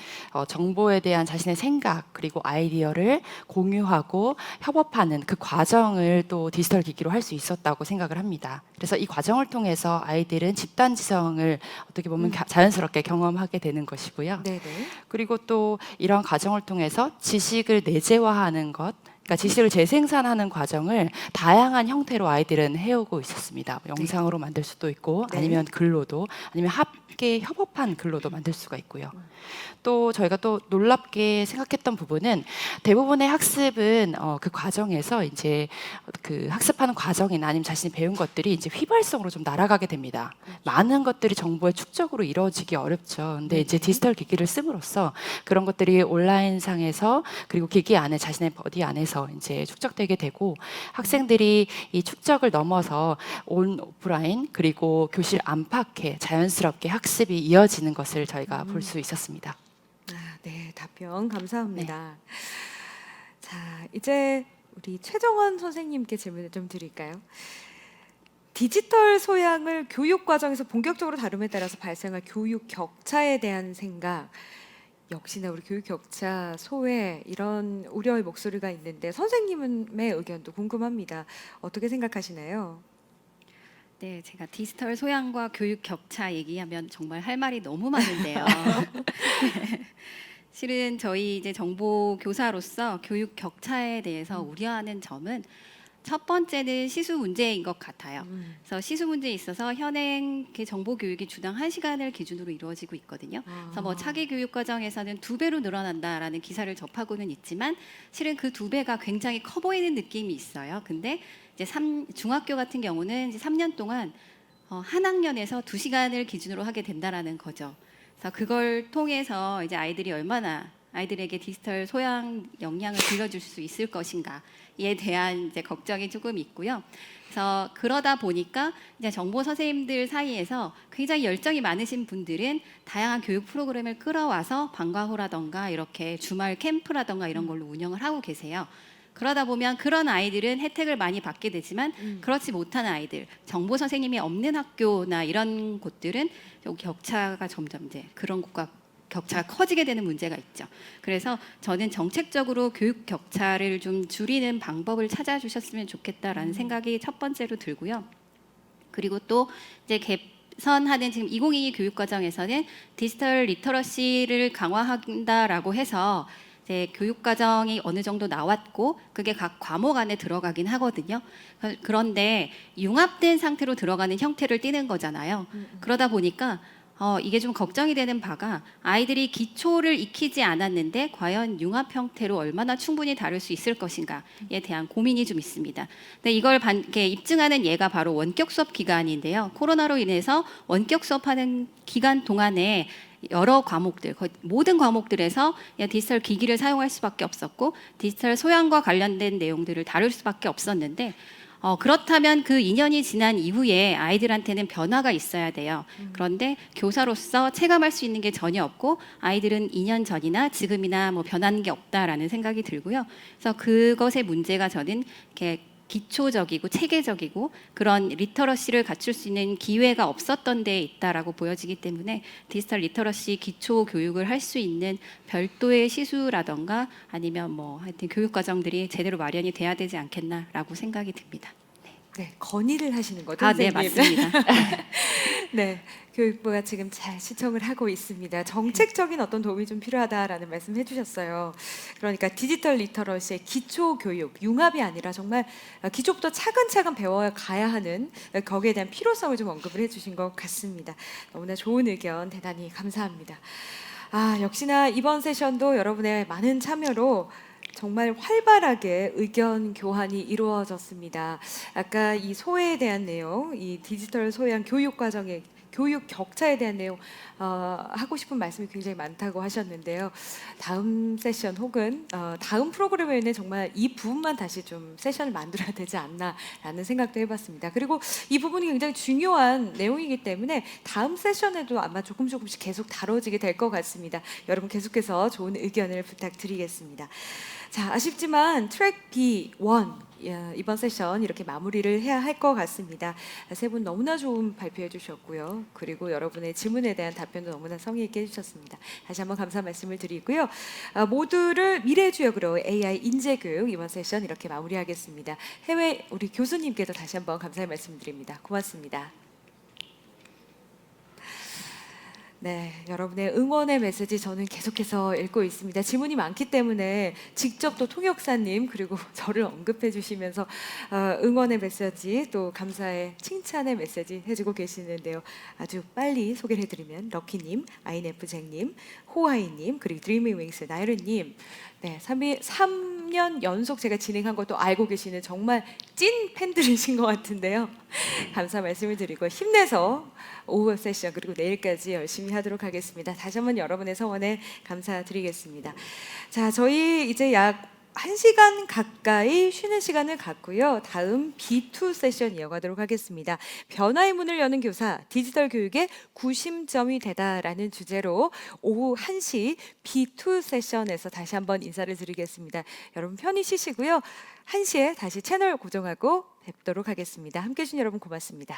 정보에 대한 자신의 생각 그리고 아이디어를 공유하고 협업하는 그 과정을 또 디지털 기기로 할 수 있었다고 생각을 합니다. 그래서 이 과정을 통해서 아이들은 집단지성을 어떻게 보면 자연스럽게 경험하게 되는 것이고요. 네네. 그리고 또 이런 과정을 통해서 지식을 내재화하는 것, 그러니까 지식을 재생산하는 과정을 다양한 형태로 아이들은 해오고 있었습니다. 영상으로 만들 수도 있고 네. 아니면 글로도 아니면 함께 협업한 글로도 만들 수가 있고요. 또 저희가 또 놀랍게 생각했던 부분은 대부분의 학습은 그 과정에서 이제 그 학습하는 과정이나 아니면 자신이 배운 것들이 이제 휘발성으로 좀 날아가게 됩니다. 많은 것들이 정보의 축적으로 이루어지기 어렵죠. 근데 이제 디지털 기기를 씀으로써 그런 것들이 온라인상에서 그리고 기기 안에 자신의 버디 안에서 이제 축적되게 되고 학생들이 이 축적을 넘어서 온 오프라인 그리고 교실 안팎에 자연스럽게 학습이 이어지는 것을 저희가 볼 수 있었습니다. 네, 답변 감사합니다. 자, 이제 우리 최정원 선생님께 질문을 좀 드릴까요? 디지털 소양을 교육 과정에서 본격적으로 다룸에 따라서 발생할 교육 격차에 대한 생각, 역시나 우리 교육 격차 소외 이런 우려의 목소리가 있는데 선생님의 의견도 궁금합니다. 어떻게 생각하시나요? 네, 제가 디지털 소양과 교육 격차 얘기하면 정말 할 말이 너무 많은데요. 실은 저희 이제 정보 교사로서 교육 격차에 대해서 우려하는 점은 첫 번째는 시수 문제인 것 같아요. 그래서 시수 문제에 있어서 현행 정보 교육이 주당 1시간을 기준으로 이루어지고 있거든요. 그래서 뭐 차기 교육 과정에서는 2배로 늘어난다라는 기사를 접하고는 있지만 실은 그 2배가 굉장히 커 보이는 느낌이 있어요. 근데 이제 중학교 같은 경우는 이제 3년 동안 한 학년에서 2시간을 기준으로 하게 된다라는 거죠. 그래서 그걸 통해서 이제 아이들이 얼마나 아이들에게 디지털 소양 역량을 길러줄 수 있을 것인가에 대한 이제 걱정이 조금 있고요. 그래서 그러다 보니까 이제 정보 선생님들 사이에서 굉장히 열정이 많으신 분들은 다양한 교육 프로그램을 끌어와서 방과후라던가 이렇게 주말 캠프라던가 이런 걸로 운영을 하고 계세요. 그러다 보면 그런 아이들은 혜택을 많이 받게 되지만 그렇지 못한 아이들, 정보 선생님이 없는 학교나 이런 곳들은 격차가 점점 이제 그런 곳과 격차가 커지게 되는 문제가 있죠. 그래서 저는 정책적으로 교육 격차를 좀 줄이는 방법을 찾아주셨으면 좋겠다라는 생각이 첫 번째로 들고요. 그리고 또 이제 개선하는 지금 2022 교육 과정에서는 디지털 리터러시를 강화한다라고 해서 이제 교육 과정이 어느 정도 나왔고 그게 각 과목 안에 들어가긴 하거든요. 그런데 융합된 상태로 들어가는 형태를 띠는 거잖아요. 그러다 보니까 이게 좀 걱정이 되는 바가 아이들이 기초를 익히지 않았는데 과연 융합 형태로 얼마나 충분히 다룰 수 있을 것인가에 대한 고민이 좀 있습니다. 근데 이걸 이렇게 입증하는 예가 바로 원격 수업 기간인데요. 코로나로 인해서 원격 수업하는 기간 동안에 여러 과목들, 거의 모든 과목들에서 디지털 기기를 사용할 수밖에 없었고 디지털 소양과 관련된 내용들을 다룰 수밖에 없었는데 그렇다면 그 2년이 지난 이후에 아이들한테는 변화가 있어야 돼요. 그런데 교사로서 체감할 수 있는 게 전혀 없고 아이들은 2년 전이나 지금이나 뭐 변한 게 없다라는 생각이 들고요. 그래서 그것의 문제가 저는 이렇게 기초적이고 체계적이고 그런 리터러시를 갖출 수 있는 기회가 없었던 데에 있다라고 보여지기 때문에 디지털 리터러시 기초 교육을 할 수 있는 별도의 시수라던가 아니면 뭐 하여튼 교육 과정들이 제대로 마련이 돼야 되지 않겠나라고 생각이 듭니다. 네, 건의를 하시는 거죠, 네, 선생님? 맞습니다. 네, 교육부가 지금 잘 시청을 하고 있습니다. 정책적인 어떤 도움이 좀 필요하다라는 말씀 해주셨어요. 그러니까 디지털 리터러시의 기초 교육, 융합이 아니라 정말 기초부터 차근차근 배워가야 하는 거기에 대한 필요성을 좀 언급을 해주신 것 같습니다. 너무나 좋은 의견 대단히 감사합니다. 역시나 이번 세션도 여러분의 많은 참여로 정말 활발하게 의견 교환이 이루어졌습니다. 아까 이 소외에 대한 내용, 이 디지털 소양 교육 과정의 교육 격차에 대한 내용 하고 싶은 말씀이 굉장히 많다고 하셨는데요. 다음 세션 혹은 다음 프로그램에는 정말 이 부분만 다시 좀 세션을 만들어야 되지 않나라는 생각도 해봤습니다. 그리고 이 부분이 굉장히 중요한 내용이기 때문에 다음 세션에도 아마 조금씩 계속 다뤄지게 될 것 같습니다. 여러분 계속해서 좋은 의견을 부탁드리겠습니다. 자, 아쉽지만 트랙 B1 이번 세션 이렇게 마무리를 해야 할 것 같습니다. 세 분 너무나 좋은 발표해 주셨고요. 그리고 여러분의 질문에 대한 답변도 너무나 성의 있게 해주셨습니다. 다시 한번 감사 말씀을 드리고요. 모두를 미래 주역으로 AI 인재 교육 이번 세션 이렇게 마무리하겠습니다. 해외 우리 교수님께도 다시 한번 감사의 말씀드립니다. 고맙습니다. 네, 여러분의 응원의 메시지 저는 계속해서 읽고 있습니다. 질문이 많기 때문에 직접 또 통역사님 그리고 저를 언급해 주시면서 응원의 메시지 또 감사의 칭찬의 메시지 해주고 계시는데요. 아주 빨리 소개를 해드리면 럭키님, 아이네프쟁님, 호아이님 그리고 드리밍윙스 나이르님 네, 3년 연속 제가 진행한 것도 알고 계시는 정말 찐 팬들이신 것 같은데요. 감사 말씀을 드리고 힘내서 오후 세션 그리고 내일까지 열심히 하도록 하겠습니다. 다시 한번 여러분의 성원에 감사드리겠습니다. 자, 저희 이제 약 1시간 가까이 쉬는 시간을 갖고요. 다음 B2 세션 이어가도록 하겠습니다. 변화의 문을 여는 교사, 디지털 교육의 구심점이 되다라는 주제로 오후 1시 B2 세션에서 다시 한번 인사를 드리겠습니다. 여러분 편히 쉬시고요. 1시에 다시 채널 고정하고 뵙도록 하겠습니다. 함께해 주신 여러분 고맙습니다.